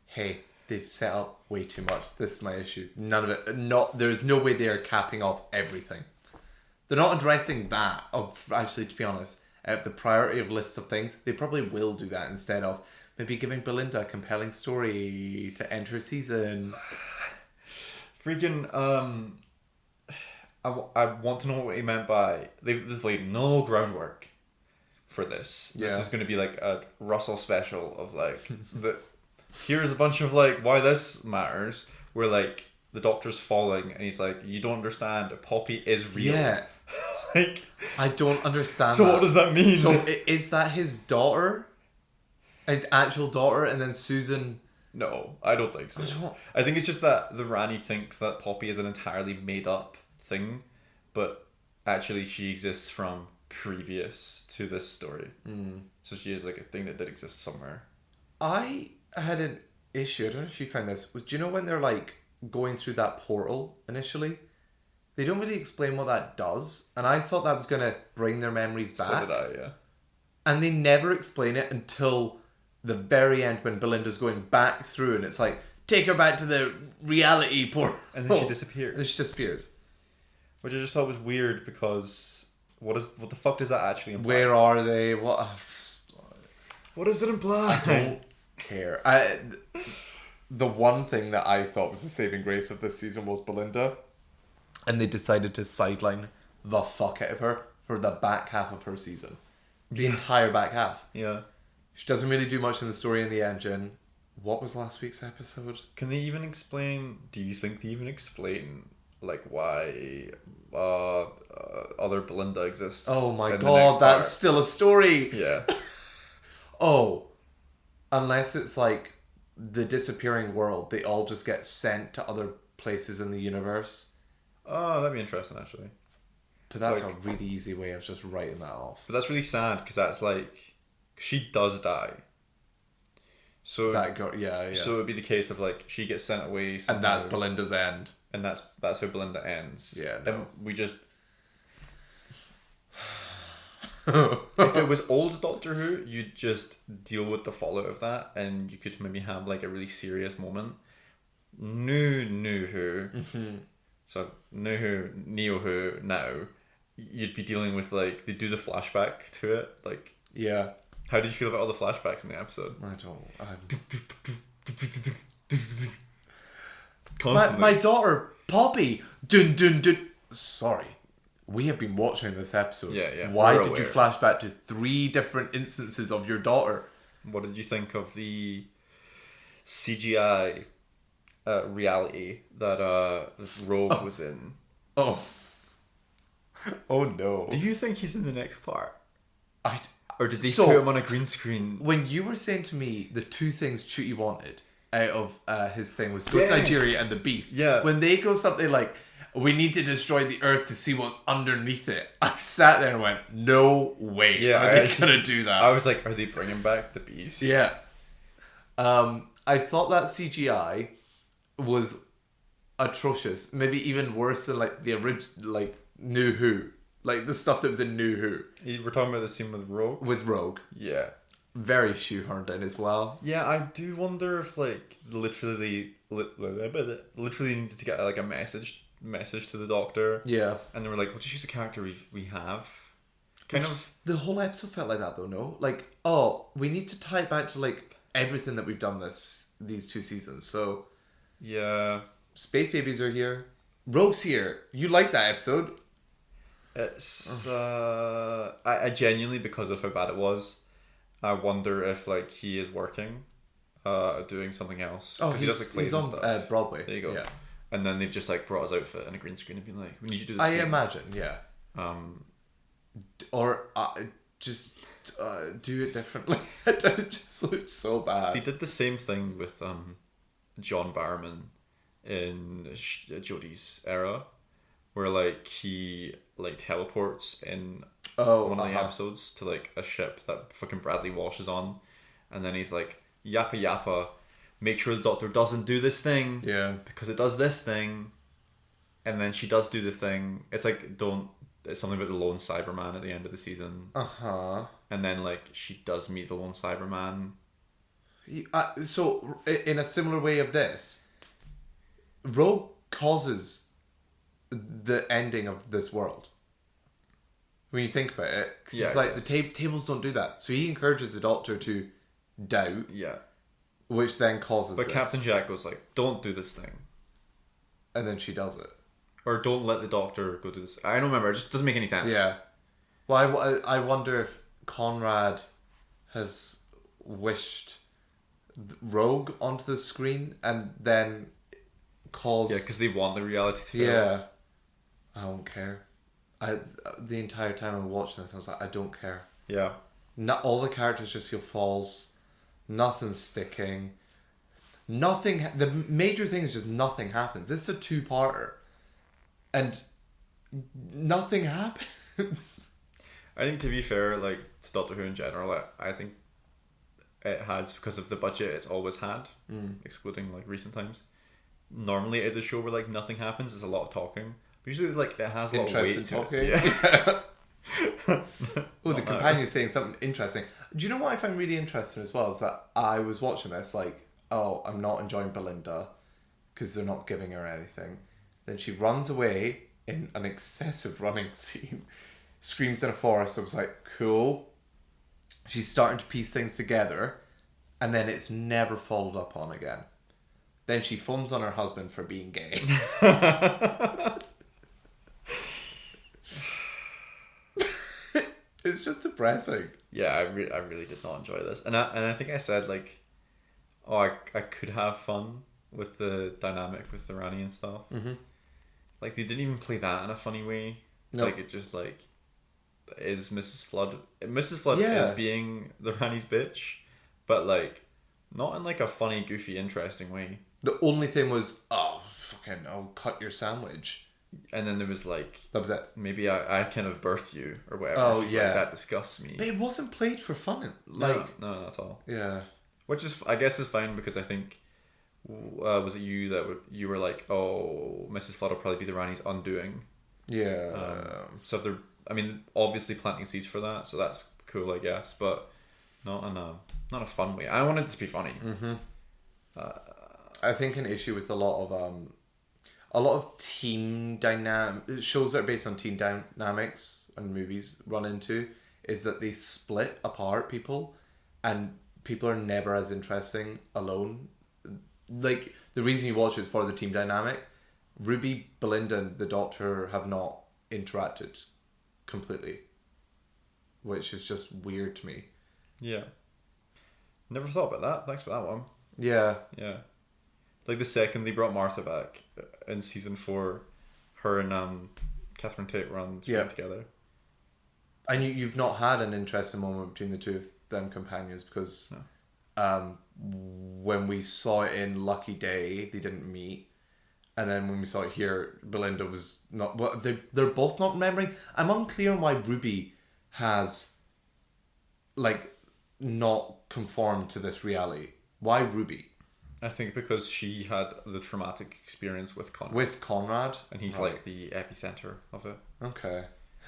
Hey, they've set up way too much. This is my issue. None of it. There's no way they are capping off everything. They're not addressing that. Oh, actually, to be honest, the priority of lists of things, they probably will do that instead of maybe giving Belinda a compelling story to end her season. Freaking, I want to know what he meant by there's like no groundwork for this. This is going to be like a Russell special of like here's a bunch of like why this matters. Where like the Doctor's falling and he's like, you don't understand. Poppy is real. Yeah. Like I don't understand. So what does that mean? So is that his daughter? His actual daughter, and then Susan? No, I don't think so. I think it's just that the Rani thinks that Poppy is an entirely made up thing, but actually she exists from previous to this story. So she is like a thing that did exist somewhere. I had an issue, I don't know if you found this, do you know when they're like going through that portal initially? They don't really explain what that does, and I thought that was going to bring their memories back. So did I, yeah. And they never explain it until the very end when Belinda's going back through, and it's like, take her back to the reality portal. And then she disappears. And she disappears. Which I just thought was weird because what the fuck does that actually imply? Where are they? What does it imply? I don't care. The one thing that I thought was the saving grace of this season was Belinda. And they decided to sideline the fuck out of her for the back half of her season. The entire back half. Yeah. She doesn't really do much in the story in the engine. What was last week's episode? Can they even explain... Do you think they even explain like why other Belinda exists? Oh my god, that's still a story! Yeah. Oh. Unless it's like the disappearing world. They all just get sent to other places in the universe. Oh, that'd be interesting, actually. But that's like, a really easy way of just writing that off. But that's really sad, because that's like... She does die. So that girl, yeah. So it'd be the case of like, she gets sent away somehow, and that's Belinda's end. And that's how Belinda ends. Yeah, no. And we just... If it was old Doctor Who, you'd just deal with the fallout of that, and you could maybe have like a really serious moment. New Who... So, Neo Who now, you'd be dealing with, like, they do the flashback to it. Like, yeah. How did you feel about all the flashbacks in the episode? I don't. Constantly. My daughter, Poppy. Dun dun dun. Sorry. We have been watching this episode. Yeah. Why did you flash back to 3 different instances of your daughter? What did you think of the CGI reality that Rogue was in? Oh no. Do you think he's in the next part? Or did they put him on a green screen? When you were saying to me the 2 things Chuti wanted out of his thing was go to Nigeria and the Beast. Yeah. When they go something like, we need to destroy the Earth to see what's underneath it, I sat there and went, no way. Yeah, are they gonna do that? I was like, are they bringing back the Beast? Yeah. I thought that CGI was atrocious, maybe even worse than like the original, like New Who, like the stuff that was in New Who. We're talking about the scene with Rogue. Yeah, very shoehorned in as well. Yeah, I do wonder if like literally needed to get like a message message to the Doctor. Yeah. And they were like, "We'll just use a character we have." Kind of. The whole episode felt like that, though. No, like, oh, we need to tie it back to like everything that we've done these 2 seasons. So, Yeah. space babies are here. Rogue's here. You like that episode? It's I genuinely, because of how bad it was, I wonder if like he is working, doing something else. Oh, he does like plays he's and on stuff. Broadway. There you go. Yeah. And then they've just like brought his outfit and a green screen and been like, "We need you to do this." I scene." imagine, yeah. Or just do it differently. It just looks so bad. They did the same thing with John Barrowman in Jodie's era, where like he like teleports in one of the episodes to like a ship that fucking Bradley Walsh is on, and then he's like, "Yappa yappa, make sure the Doctor doesn't do this thing, because it does this thing," and then she does do the thing. It's like it's something about the lone Cyberman at the end of the season. And then like she does meet the lone Cyberman. So in a similar way of this, Rogue causes the ending of this world. When you think about it, because it's like the tables don't do that. So he encourages the Doctor to doubt. Yeah. Which then causes. But Captain Jack goes like, "Don't do this thing," and then she does it. Or don't let the Doctor go do this. I don't remember. It just doesn't make any sense. Yeah. Well, I wonder if Conrad has wished Rogue onto the screen and then caused... Yeah, because they want the reality to fail. Yeah. I don't care. The entire time I'm watching this, I was like, I don't care. Yeah. Not all the characters just feel false. Nothing's sticking. Nothing... The major thing is just nothing happens. This is a 2-parter. And nothing happens. I think, to be fair, like to Doctor Who in general, I think it has, because of the budget it's always had, excluding like recent times. Normally it is a show where like nothing happens, there's a lot of talking. But usually like it has a lot of weight to talking. it. Yeah. Oh, the companion's saying something interesting. Do you know what I find really interesting as well? Is that I was watching this like, oh, I'm not enjoying Belinda because they're not giving her anything. Then she runs away in an excessive running scene, screams in a forest. I was like, cool. She's starting to piece things together, and then it's never followed up on again. Then she phones on her husband for being gay. It's just depressing. Yeah, I really did not enjoy this. And I think I said like, oh, I could have fun with the dynamic with the Rani and stuff. Mm-hmm. Like, they didn't even play that in a funny way. No. Like, it just, like, is Mrs. Flood... Mrs. Flood is being the Rani's bitch, but, like, not in, like, a funny, goofy, interesting way. The only thing was, oh, fucking, I'll cut your sandwich. And then there was, like... That was it. Maybe I kind of birthed you, or whatever. Oh, She's yeah. like, that disgusts me. But it wasn't played for fun. Like, No, not at all. Yeah. Which is, I guess, is fine, because I think... was it you that you were like, oh, Mrs. Flood will probably be the Rani's undoing? Yeah. So if they're, I mean, obviously planting seeds for that, so that's cool, I guess, but not in a fun way. I wanted it to be funny. Mm-hmm. I think an issue with a lot of team shows that are based on team dynamics and movies run into is that they split apart people, and people are never as interesting alone. Like, the reason you watch it is for the team dynamic. Ruby, Belinda, and the Doctor have not interacted completely, which is just weird to me. Yeah. Never thought about that. Thanks for that one. Yeah. Yeah. Like, the second they brought Martha back in season 4, her and Catherine Tate were on screen together. And you've not had an interesting moment between the two of them companions, because when we saw it in Lucky Day, they didn't meet. And then when we saw it here, Belinda was not... Well, they're both not remembering. I'm unclear on why Ruby has, like, not conformed to this reality. Why Ruby? I think because she had the traumatic experience with Conrad. With Conrad? And he's like the epicenter of it. Okay.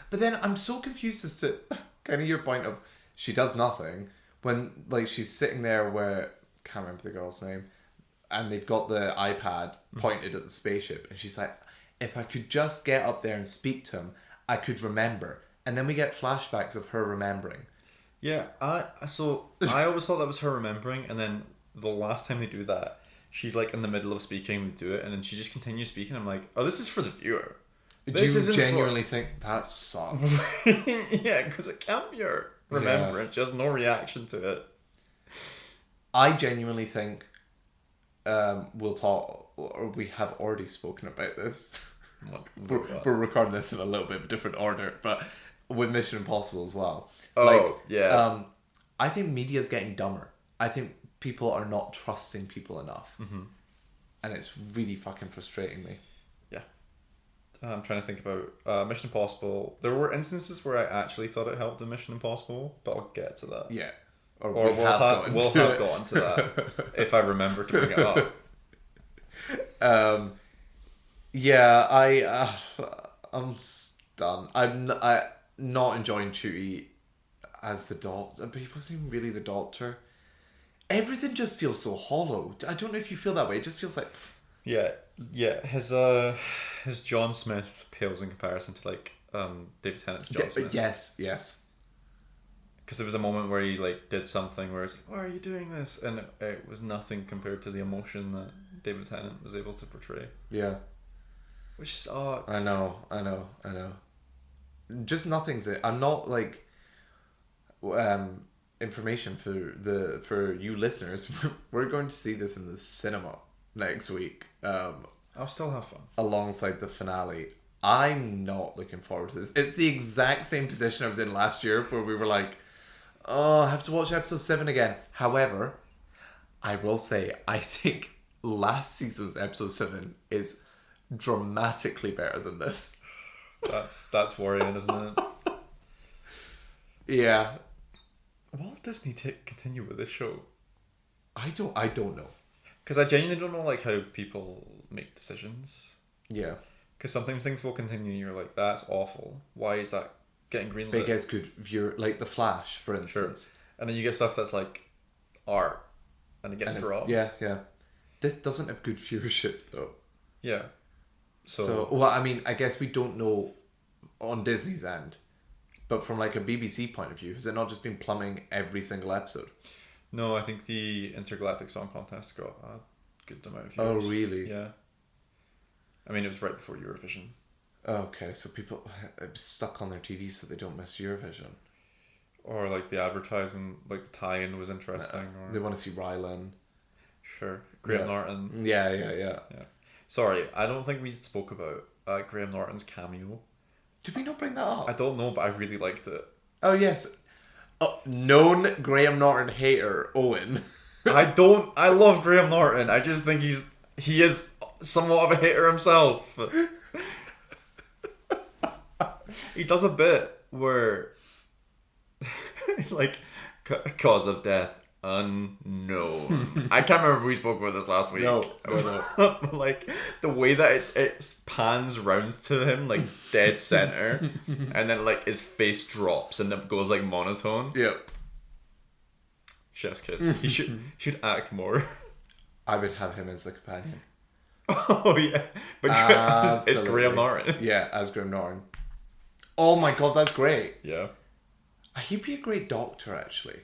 But then I'm so confused as to kind of your point of she does nothing when, like, she's sitting there where... Can't remember the girl's name. And they've got the iPad pointed at the spaceship, and she's like, if I could just get up there and speak to him, I could remember. And then we get flashbacks of her remembering. Yeah, I always thought that was her remembering, and then the last time they do that, she's like in the middle of speaking, they do it, and then she just continues speaking. I'm like, oh, this is for the viewer. Do you genuinely think that sucks? Yeah, because it can't be her remembering. She has no reaction to it. I genuinely think we'll talk, or we have already spoken about this. We're recording this in a little bit of a different order, but with Mission Impossible as well. Oh, yeah. I think media's getting dumber. I think people are not trusting people enough. Mm-hmm. And it's really fucking frustrating me. Yeah. I'm trying to think about Mission Impossible. There were instances where I actually thought it helped in Mission Impossible, but I'll get to that. Yeah. Or we'll have gotten to that if I remember to bring it up. Yeah, I'm done. I'm not enjoying Chewie as the Doctor, but he wasn't even really the Doctor. Everything just feels so hollow. I don't know if you feel that way. It just feels like... Yeah. His John Smith pales in comparison to like David Tennant's John Smith. Yes. Because there was a moment where he like did something where it's like, why are you doing this? And it was nothing compared to the emotion that David Tennant was able to portray. Yeah. Which sucks. I know. Just nothing's it. I'm not like information for you listeners. We're going to see this in the cinema next week. I'll still have fun. Alongside the finale. I'm not looking forward to this. It's the exact same position I was in last year where we were like, oh, I have to watch episode 7 again. However, I will say, I think last season's episode 7 is dramatically better than this. That's worrying, isn't it? Yeah. Will Disney continue with this show? I don't know. Because I genuinely don't know like how people make decisions. Yeah. Because sometimes things will continue and you're like, that's awful. Why is that getting greenlit? But it gets good viewer, like The Flash, for instance. Sure. And then you get stuff that's like art and it gets dropped. Yeah. This doesn't have good viewership though. Yeah. So, well, I mean, I guess we don't know on Disney's end, but from like a BBC point of view, has it not just been plumbing every single episode? No, I think the Intergalactic Song Contest got a good amount of views. Oh, really? Yeah. I mean, it was right before Eurovision. Okay, so people are stuck on their TV so they don't miss Eurovision. Or like the advertisement, like the tie-in was interesting. Or they want to see Rylan. Sure. Graham Norton. Yeah. Sorry, I don't think we spoke about Graham Norton's cameo. Did we not bring that up? I don't know, but I really liked it. Oh, yes. Known Graham Norton hater, Owen. I love Graham Norton. I just think he is somewhat of a hater himself. He does a bit where it's like cause of death unknown. I can't remember if we spoke about this last week. No. Like the way that it pans round to him like dead center, and then like his face drops and it goes like monotone. Yep. Chef's kiss. He should act more. I would have him as the companion. Oh yeah, but it's Graham Norton. Yeah, as Graham Norton. Oh my god, that's great. Yeah. He'd be a great doctor, actually.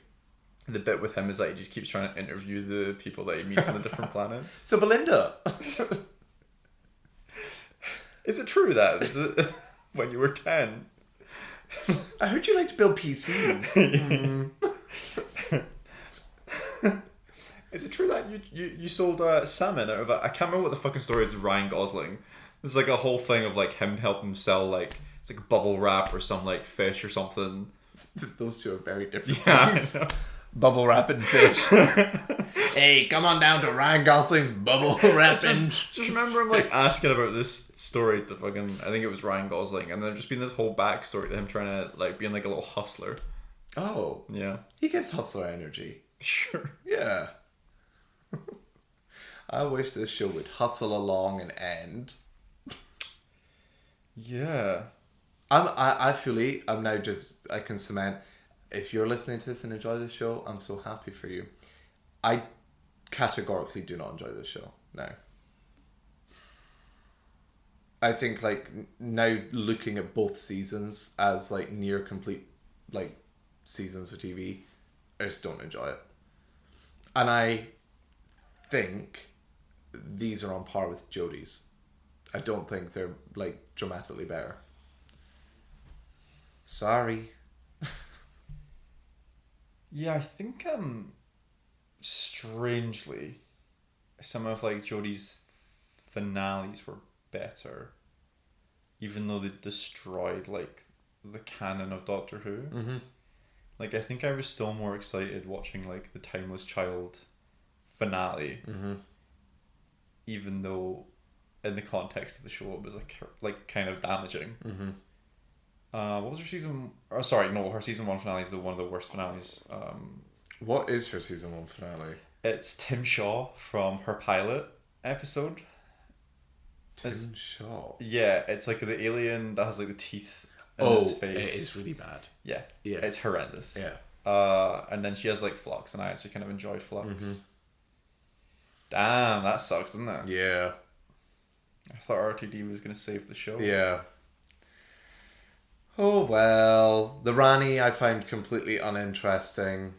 The bit with him is that he just keeps trying to interview the people that he meets on the different planets. So Belinda. Is it true that when you were 10? I heard you like to build PCs. Is it true that you sold salmon out of I can't remember what the fucking story is of Ryan Gosling. There's like a whole thing of like him helping sell like it's like bubble wrap or some like fish or something. Those two are very different things. Bubble wrap and fish. Hey, come on down to Ryan Gosling's bubble wrapping. Just remember him like asking about this story to fucking I think it was Ryan Gosling, and then just been this whole backstory to him trying to like being like a little hustler. Oh. Yeah. He gives hustler energy. Sure. Yeah. I wish this show would hustle along and end. Yeah. I can cement, if you're listening to this and enjoy this show, I'm so happy for you. I categorically do not enjoy this show now. I think like now looking at both seasons as like near complete like seasons of TV, I just don't enjoy it. And I think these are on par with Jodie's. I don't think they're like dramatically better. Sorry. Yeah, I think strangely some of like Jodie's finales were better, even though they destroyed like the canon of Doctor Who. Mm-hmm. Like, I think I was still more excited watching like the Timeless Child finale, even though in the context of the show it was like kind of damaging. What was her season? Oh, sorry, no, her season 1 finale is one of the worst finales. What is her season 1 finale? It's Tim Shaw from her pilot episode. Tim Shaw. Yeah, it's like the alien that has like the teeth in his face. It is really bad. Yeah, Yeah, it's horrendous. Yeah. And then she has like Flux, and I actually kind of enjoyed Flux. Damn, that sucks, doesn't it? Yeah. I thought RTD was gonna save the show. Yeah. Oh well, the Rani I found completely uninteresting.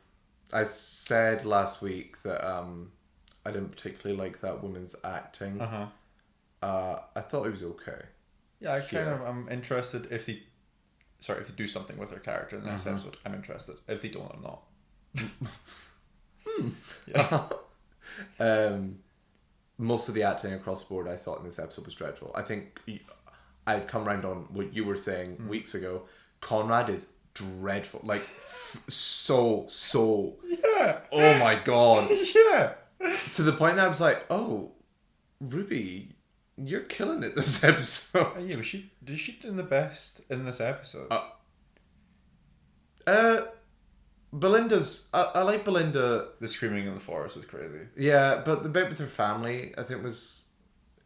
I said last week that I didn't particularly like that woman's acting. I thought it was okay. Yeah, I'm interested if they do something with her character in the next episode. I'm interested. If they don't, I'm not. Yeah. Most of the acting across the board I thought in this episode was dreadful. I think I've come round on what you were saying weeks ago. Conrad is dreadful. Like, so. Yeah. Oh my god. Yeah. To the point that I was like, oh, Ruby, you're killing it this episode. Yeah, but did she do the best in this episode? Belinda's... I like Belinda... The screaming in the forest was crazy. Yeah, but the bit with her family, I think was...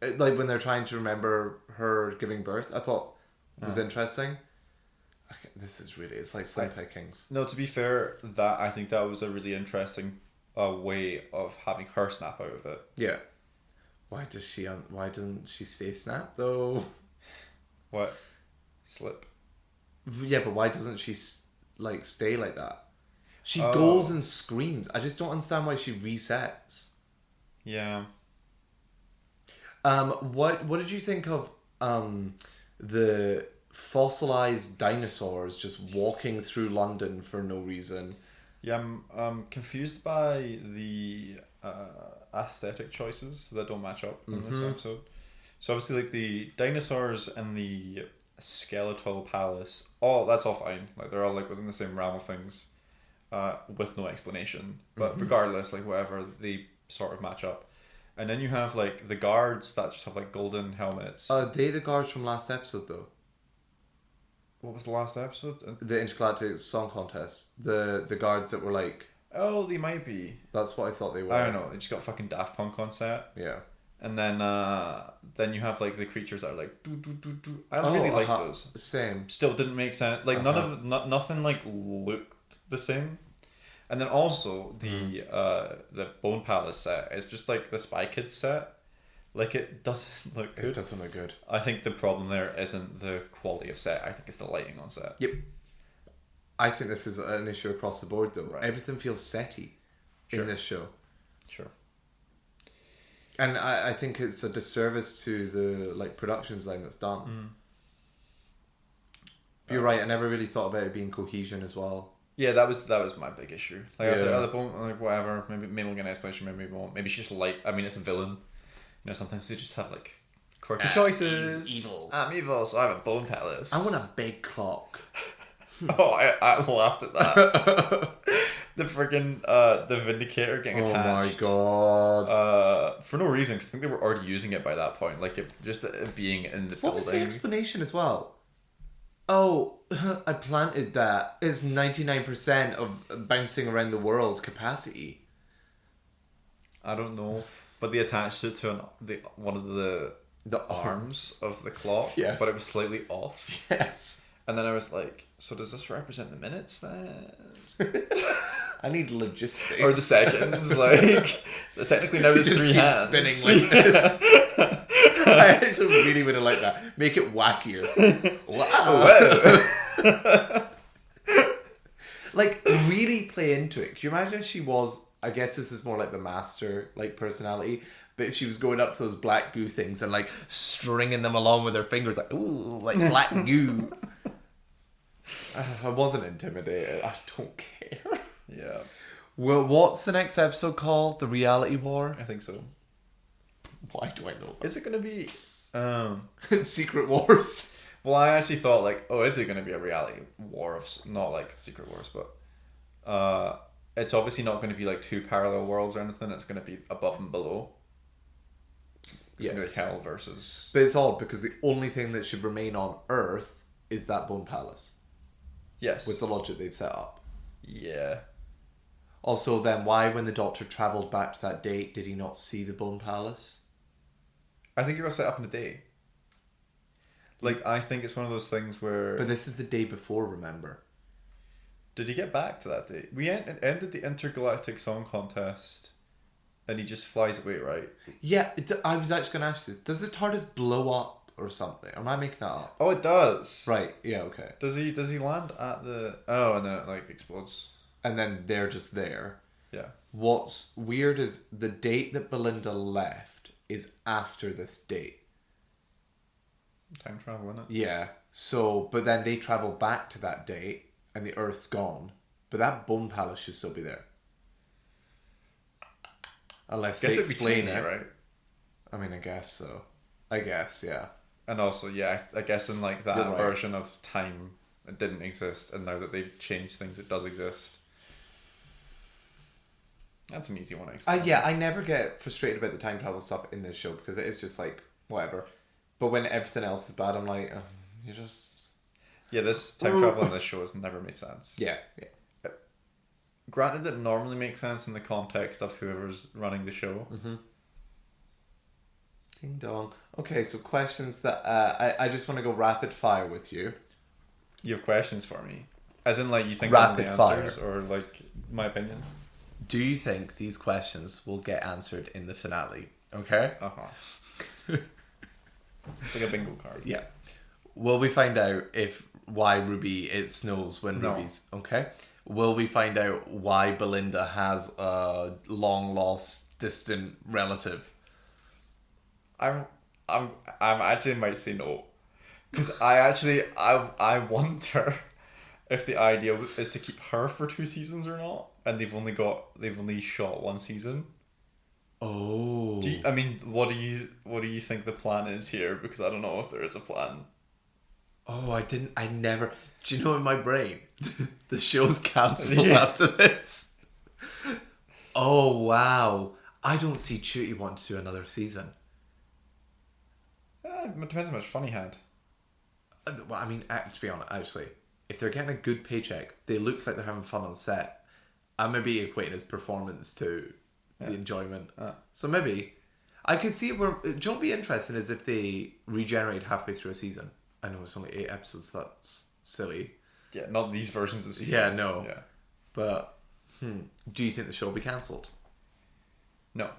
Like, when they're trying to remember her giving birth, I thought was interesting. Okay, this is really... It's like slim pickings. No, to be fair, I think that was a really interesting way of having her snap out of it. Yeah. Why doesn't she stay snapped, though? What? Slip. Yeah, but why doesn't she, like, stay like that? She goes and screams. I just don't understand why she resets. Yeah. What did you think of the fossilized dinosaurs just walking through London for no reason? Yeah, I'm confused by the aesthetic choices that don't match up in this episode. So obviously, like, the dinosaurs and the skeletal palace, that's all fine. Like, they're all like within the same realm of things, with no explanation. But regardless, like, whatever, they sort of match up. And then you have like the guards that just have like golden helmets. Are they the guards from last episode though? What was the last episode? The Intergalactic Song Contest. The guards that were like... Oh, they might be. That's what I thought they were. I don't know. They just got fucking Daft Punk on set. Yeah. And then you have like the creatures that are like do do do do. I don't really like those. Same. Still didn't make sense. Like nothing like looked the same. And then also the Bone Palace set is just like the Spy Kids set. Like, it doesn't look good. It doesn't look good. I think the problem there isn't the quality of set. I think it's the lighting on set. Yep. I think this is an issue across the board though. Right. Everything feels setty in this show. Sure. And I think it's a disservice to the like production design that's done. You're right. I never really thought about it being cohesion as well. Yeah, that was my big issue. Like, I was like, the bone, like, whatever. Maybe we'll get an explanation. Maybe we won't. Maybe she's just like. I mean, it's a villain. You know, sometimes they just have like quirky choices. He's evil. I'm evil, so I have a bone palace. I want a big clock. I laughed at that. The friggin' the Vindicator getting attached. Oh my god. For no reason, because I think they were already using it by that point. Like, it being in the building. What was the explanation as well? Oh, I planted that. It's 99% of bouncing around the world capacity. I don't know, but they attached it to one of the arms of the clock. Yeah, but it was slightly off. Yes. And then I was like, so does this represent the minutes then? I need logistics. Or the seconds, like, technically now there's just 3 hands. Spinning like this. I actually really would have liked that. Make it wackier. Wow. Like, really play into it. Can you imagine if she was, I guess this is more like the master, like, personality, but if she was going up to those black goo things and, like, stringing them along with her fingers, like, ooh, like black goo. I wasn't intimidated. I don't care. Yeah. Well, what's the next episode called? The Reality War? I think so. Why do I know that? Is it going to be... Secret Wars? Well, I actually thought, like, oh, is it going to be a reality war of... Not, like, Secret Wars, but... it's obviously not going to be, like, two parallel worlds or anything. It's going to be above and below. It's going to be hell versus... But it's odd, because the only thing that should remain on Earth is that Bone Palace. Yes. With the logic they've set up. Yeah. Also, then, why, when the Doctor travelled back to that date, did he not see the Bone Palace? I think it was set up in a day. Like, I think it's one of those things where... But this is the day before, remember? Did he get back to that day? We ended the intergalactic song contest, and he just flies away, right? Yeah, I was actually going to ask this. Does the TARDIS blow up or something? Am I making that up? Oh, it does. Right, yeah, okay. Does he land at the... Oh, and then it, like, explodes. And then they're just there. Yeah. What's weird is the date that Belinda left is after this date. Time travel, isn't it? Yeah. So, but then they travel back to that date and the Earth's gone. But that Bone Palace should still be there. Unless they explain it. Right? I mean, I guess so. I guess, yeah. And also, yeah, I guess in like that You're right. version of time, it didn't exist. And now that they've changed things, it does exist. That's an easy one to explain. Yeah, I never get frustrated about the time travel stuff in this show because it is just like, whatever. But when everything else is bad, I'm like, you just... Yeah, this time travel in this show has never made sense. Yeah. Granted, it normally makes sense in the context of whoever's running the show. Mm-hmm. Ding dong. Okay, so questions that... I just want to go rapid fire with you. You have questions for me? As in, like, you think Rapid I know the fire. answers, or, like, my opinions? Do you think these questions will get answered in the finale? Okay? Uh-huh. It's like a bingo card. Yeah. Will we find out why Ruby it snows when No. Ruby's okay? Will we find out why Belinda has a long lost distant relative? I'm actually might say no, because I wonder if the idea is to keep her for 2 seasons or not, and they've only shot 1 season. Oh. What do you think the plan is here? Because I don't know if there is a plan. Oh, I never... Do you know, in my brain, the show's cancelled after this? Oh, wow. I don't see Chuty want to do another season. It depends how much fun he had. Well, I mean, to be honest, actually, if they're getting a good paycheck, they look like they're having fun on set. I'm maybe equating his performance to the enjoyment. So maybe... I could see it where... Do you know what would be interesting is if they regenerate halfway through a season. I know it's only 8 episodes, that's silly. Yeah, not these versions of seasons. Yeah, no. Yeah. But, do you think the show will be cancelled? No.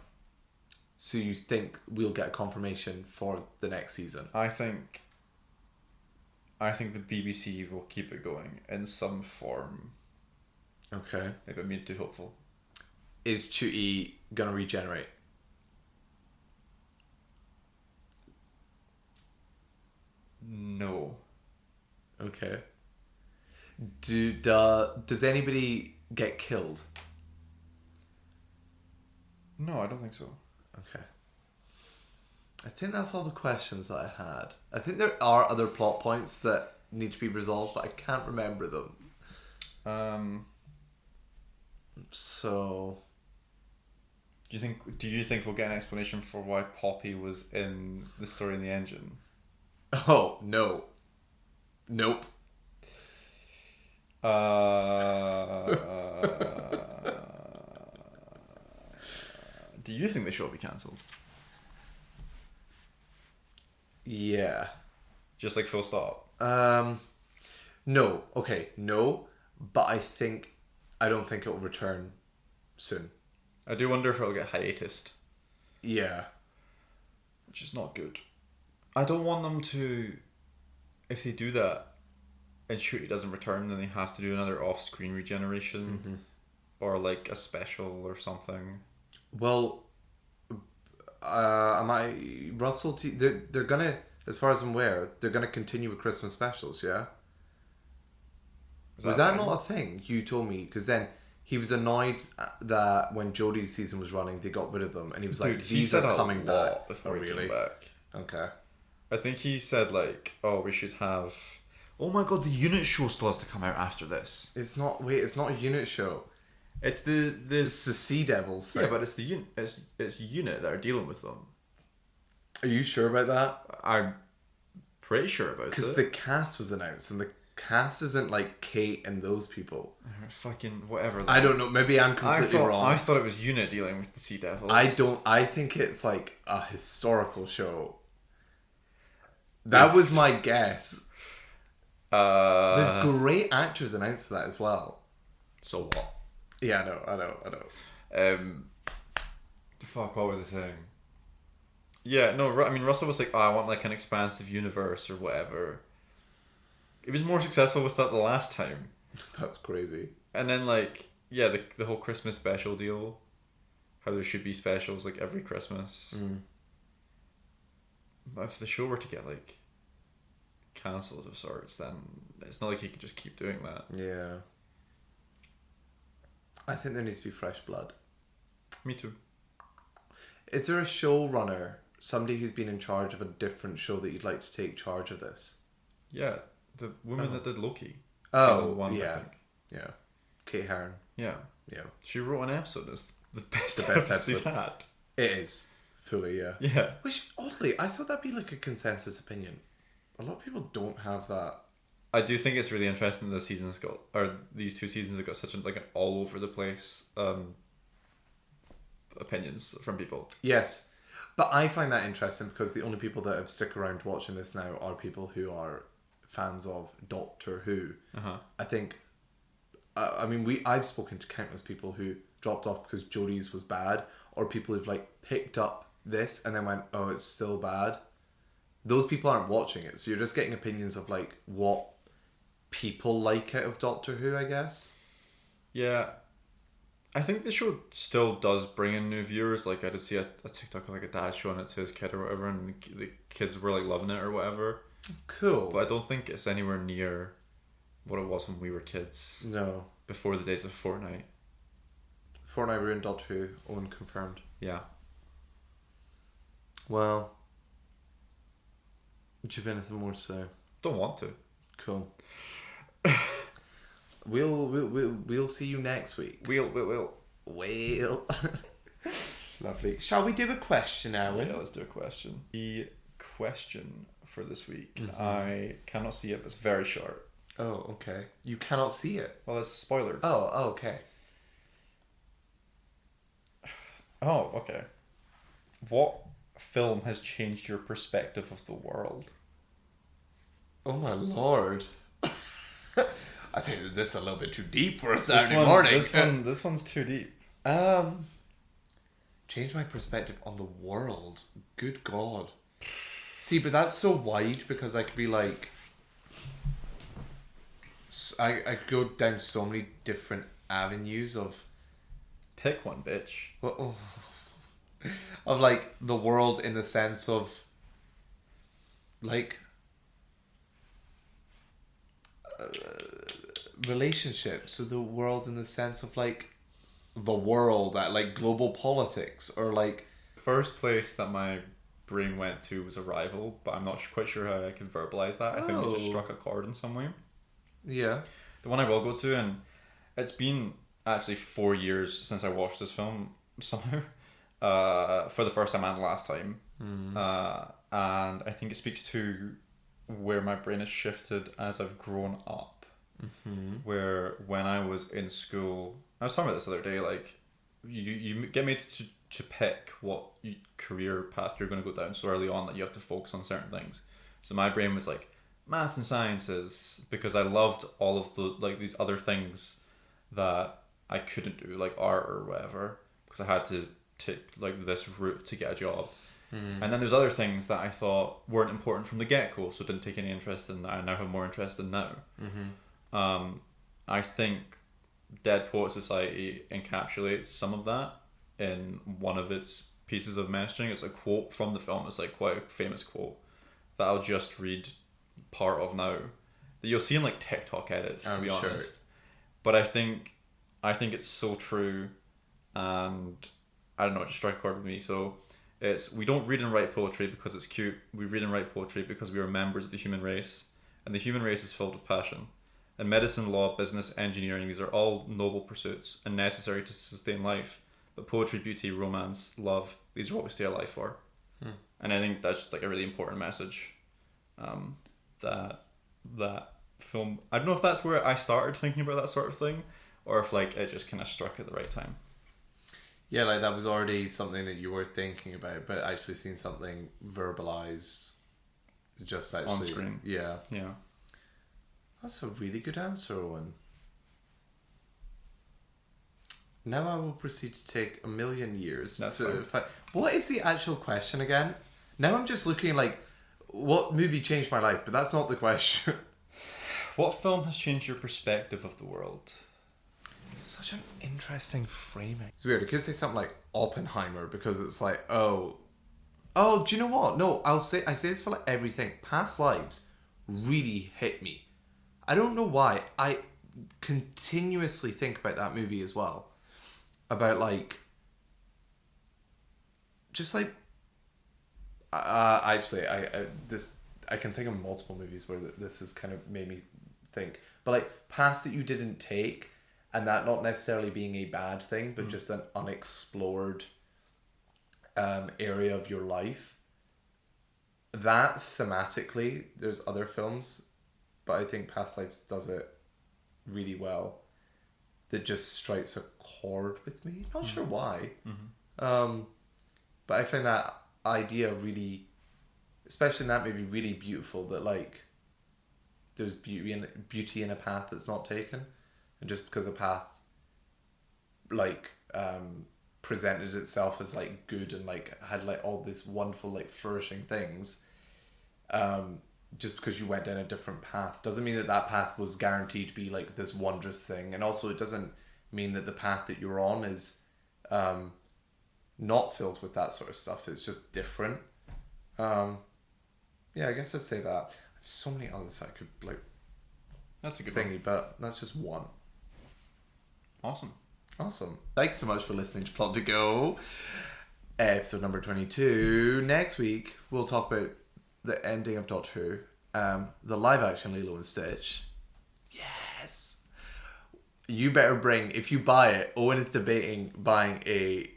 So you think we'll get a confirmation for the next season? I think the BBC will keep it going in some form. Okay. Maybe I'm being too hopeful. Is Chuty gonna regenerate? No. Okay. Does anybody get killed? No, I don't think so. Okay. I think that's all the questions that I had. I think there are other plot points that need to be resolved, but I can't remember them. So... Do you think we'll get an explanation for why Poppy was in the story in the engine? Oh, no. Nope. Do you think the show will be cancelled? Yeah. Just like full stop? No. Okay, no. But I don't think it will return soon. I do wonder if it'll get hiatused. Yeah. Which is not good. I don't want them to. If they do that, and Shooty doesn't return, then they have to do another off-screen regeneration, or like a special or something. Well, they're gonna, as far as I'm aware, they're gonna continue with Christmas specials. Yeah. Was that not a thing? You told me, because then he was annoyed that when Jodie's season was running, they got rid of them, and he was like, "These are coming back." Before he came back. Okay. I think he said like, "Oh, we should have." Oh my god, the unit show still has to come out after this. It's not. Wait, it's not a unit show. It's It's the Sea Devils thing. Yeah, but it's the unit. It's unit that are dealing with them. Are you sure about that? I'm pretty sure about it. Because the cast was announced, and the cast isn't like Kate and those people. Fucking whatever. I don't know. Maybe I'm completely wrong. I thought it was unit dealing with the Sea Devils. I think it's like a historical show. That was my guess. There's great actors announced for that as well. So what? Yeah, I know. Fuck, what was I saying? Yeah, no, I mean, Russell was like, oh, I want like an expansive universe or whatever. It was more successful with that the last time. That's crazy. And then like, yeah, the whole Christmas special deal. How there should be specials like every Christmas. But if the show were to get like cancelled of sorts, then it's not like he could just keep doing that. Yeah. I think there needs to be fresh blood. Me too. Is there a showrunner, somebody who's been in charge of a different show that you'd like to take charge of this? Yeah, the woman that did Loki. Oh, Season 1, yeah. I think. Yeah. Kate Herron. Yeah. Yeah. She wrote an episode. It's the best episode episode he's had. It is. Fully, yeah. Yeah. Which, oddly, I thought that'd be like a consensus opinion. A lot of people don't have that. I do think it's really interesting that these 2 seasons have got such an all over the place opinions from people. Yes. But I find that interesting because the only people that have stuck around watching this now are people who are fans of Doctor Who. I think, I've spoken to countless people who dropped off because Jodie's was bad, or people who've like picked up this and then went, oh, it's still bad. Those people aren't watching it, so you're just getting opinions of like what people like out of Doctor Who, I guess. Yeah. I think the show still does bring in new viewers. Like I did see a TikTok of like a dad showing it to his kid or whatever, and the kids were like loving it or whatever. Cool. But I don't think it's anywhere near what it was when we were kids. No. Before the days of Fortnite. Fortnite ruined Doctor Who. Owen confirmed. Yeah. Well, do you have anything more to say? Don't want to. Cool. We'll see you next week. We'll. Lovely. Shall we do a question, Owen? Yeah, let's do a question. The question for this week, I cannot see it, but it's very short. Oh, okay. You cannot see it. Well, it's a spoiler. Oh, okay. Oh, okay. What film has changed your perspective of the world? Oh my lord. I think this is a little bit too deep for a Saturday morning. This one's too deep. Change my perspective on the world. Good God. See, but that's so wide because I could be like, I could go down so many different avenues of. Pick one, bitch. Of like the world in the sense of like relationships. So the world in the sense of like the world at like global politics or like. First place that my brain went to was Arrival, but I'm not quite sure how I can verbalize that. I think it just struck a chord in some way. Yeah. The one I will go to, and it's been actually 4 years since I watched this film somehow, for the first time and the last time. And I think it speaks to where my brain has shifted as I've grown up. Where when I was in school, I was talking about this the other day, like you get made to pick what career path you're going to go down so early on that you have to focus on certain things. So my brain was like maths and sciences because I loved all of the like these other things that I couldn't do, like art or whatever, because I had to take like this route to get a job. And then there's other things that I thought weren't important from the get-go, so didn't take any interest in that I now have more interest in now. I think Dead Poet Society encapsulates some of that in one of its pieces of messaging. It's a quote from the film. It's like quite a famous quote that I'll just read part of now that you'll see in like TikTok edits, to be honest. But I think it's so true, and I don't know, it just struck a chord with me. So it's, we don't read and write poetry because it's cute. We read and write poetry because we are members of the human race, and the human race is filled with passion. And medicine, law, business, engineering, these are all noble pursuits and necessary to sustain life. But poetry, beauty, romance, love, these are what we stay alive for. And I think that's just like a really important message. That film, I don't know if that's where I started thinking about that sort of thing, or if like it just kind of struck at the right time. Yeah, like that was already something that you were thinking about, but actually seeing something verbalized just actually on screen. Yeah. That's a really good answer, Owen. Now I will proceed to take 1,000,000 years. That's fine. What is the actual question again? Now I'm just looking like, what movie changed my life? But that's not the question. What film has changed your perspective of the world? Such an interesting framing. It's weird. I could say something like Oppenheimer because it's like, oh, do you know what? No, I say this for like everything. Past lives really hit me. I don't know why. I continuously think about that movie as well. About like, just like, actually, I can think of multiple movies where this has kind of made me think. But like paths that you didn't take, and that not necessarily being a bad thing, but just an unexplored area of your life. That thematically, there's other films, but I think Past Lives does it really well. That just strikes a chord with me. Not sure why. But I find that idea really, especially in that movie, really beautiful. That like, there's beauty in a path that's not taken, and just because a path, like, presented itself as like good and like had like all this wonderful like flourishing things, just because you went down a different path doesn't mean that path was guaranteed to be like this wondrous thing. And also it doesn't mean that the path that you're on is not filled with that sort of stuff. It's just different. Yeah, I guess I'd say that. I have so many others I could like, that's a good thingy, one. but that's just one. Awesome. Thanks so much for listening to Plot to Go, episode number 22. Next week we'll talk about the ending of Doctor Who, the live action Lilo and Stitch. Yes. You better bring, if you buy it, Owen is debating buying a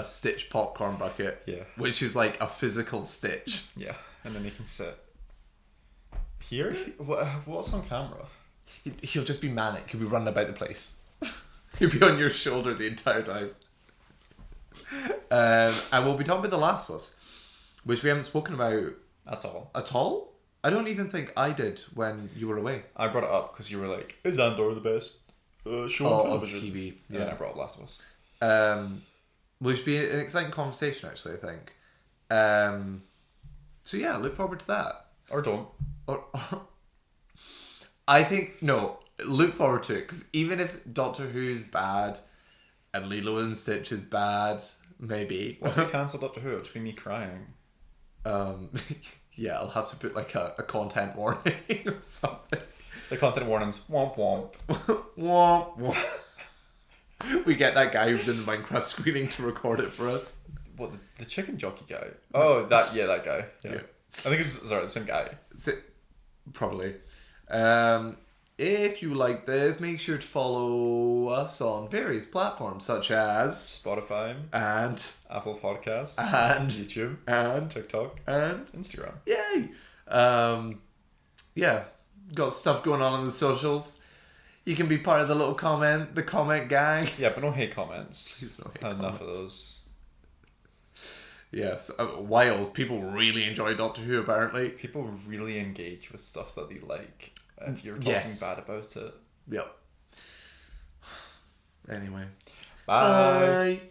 Stitch popcorn bucket. Yeah. Which is like a physical Stitch. Yeah, and then he can sit here. What's on camera? He'll just be manic. He'll be running about the place. He'll be on your shoulder the entire time. And we'll be talking about The Last of Us, which we haven't spoken about at all. I don't even think I did when you were away. I brought it up because you were like, "Is Andor the best show on television?" On TV. Yeah, and I brought up Last of Us. Which would be an exciting conversation, actually, I think. So yeah, look forward to that. Or don't. Or I think, no, look forward to it, because even if Doctor Who's bad and Lilo and Stitch is bad, maybe. What if they cancel Doctor Who? It'll just be me crying. Yeah, I'll have to put like a content warning or something. The content warnings, womp womp. Womp womp. We get that guy who's in the Minecraft screening to record it for us. What, the chicken jockey guy? Oh, that guy. Yeah. I think it's, the same guy. Probably. If you like this, make sure to follow us on various platforms such as Spotify and Apple Podcasts and YouTube and TikTok and Instagram. Yay! Yeah, got stuff going on the socials. You can be part of the comment gang. Yeah, but no hate comments. Please no hate Enough comments. of those. Yes, wild. People really enjoy Doctor Who, apparently. People really engage with stuff that they like. If you're talking bad about it. Yep. Anyway. Bye.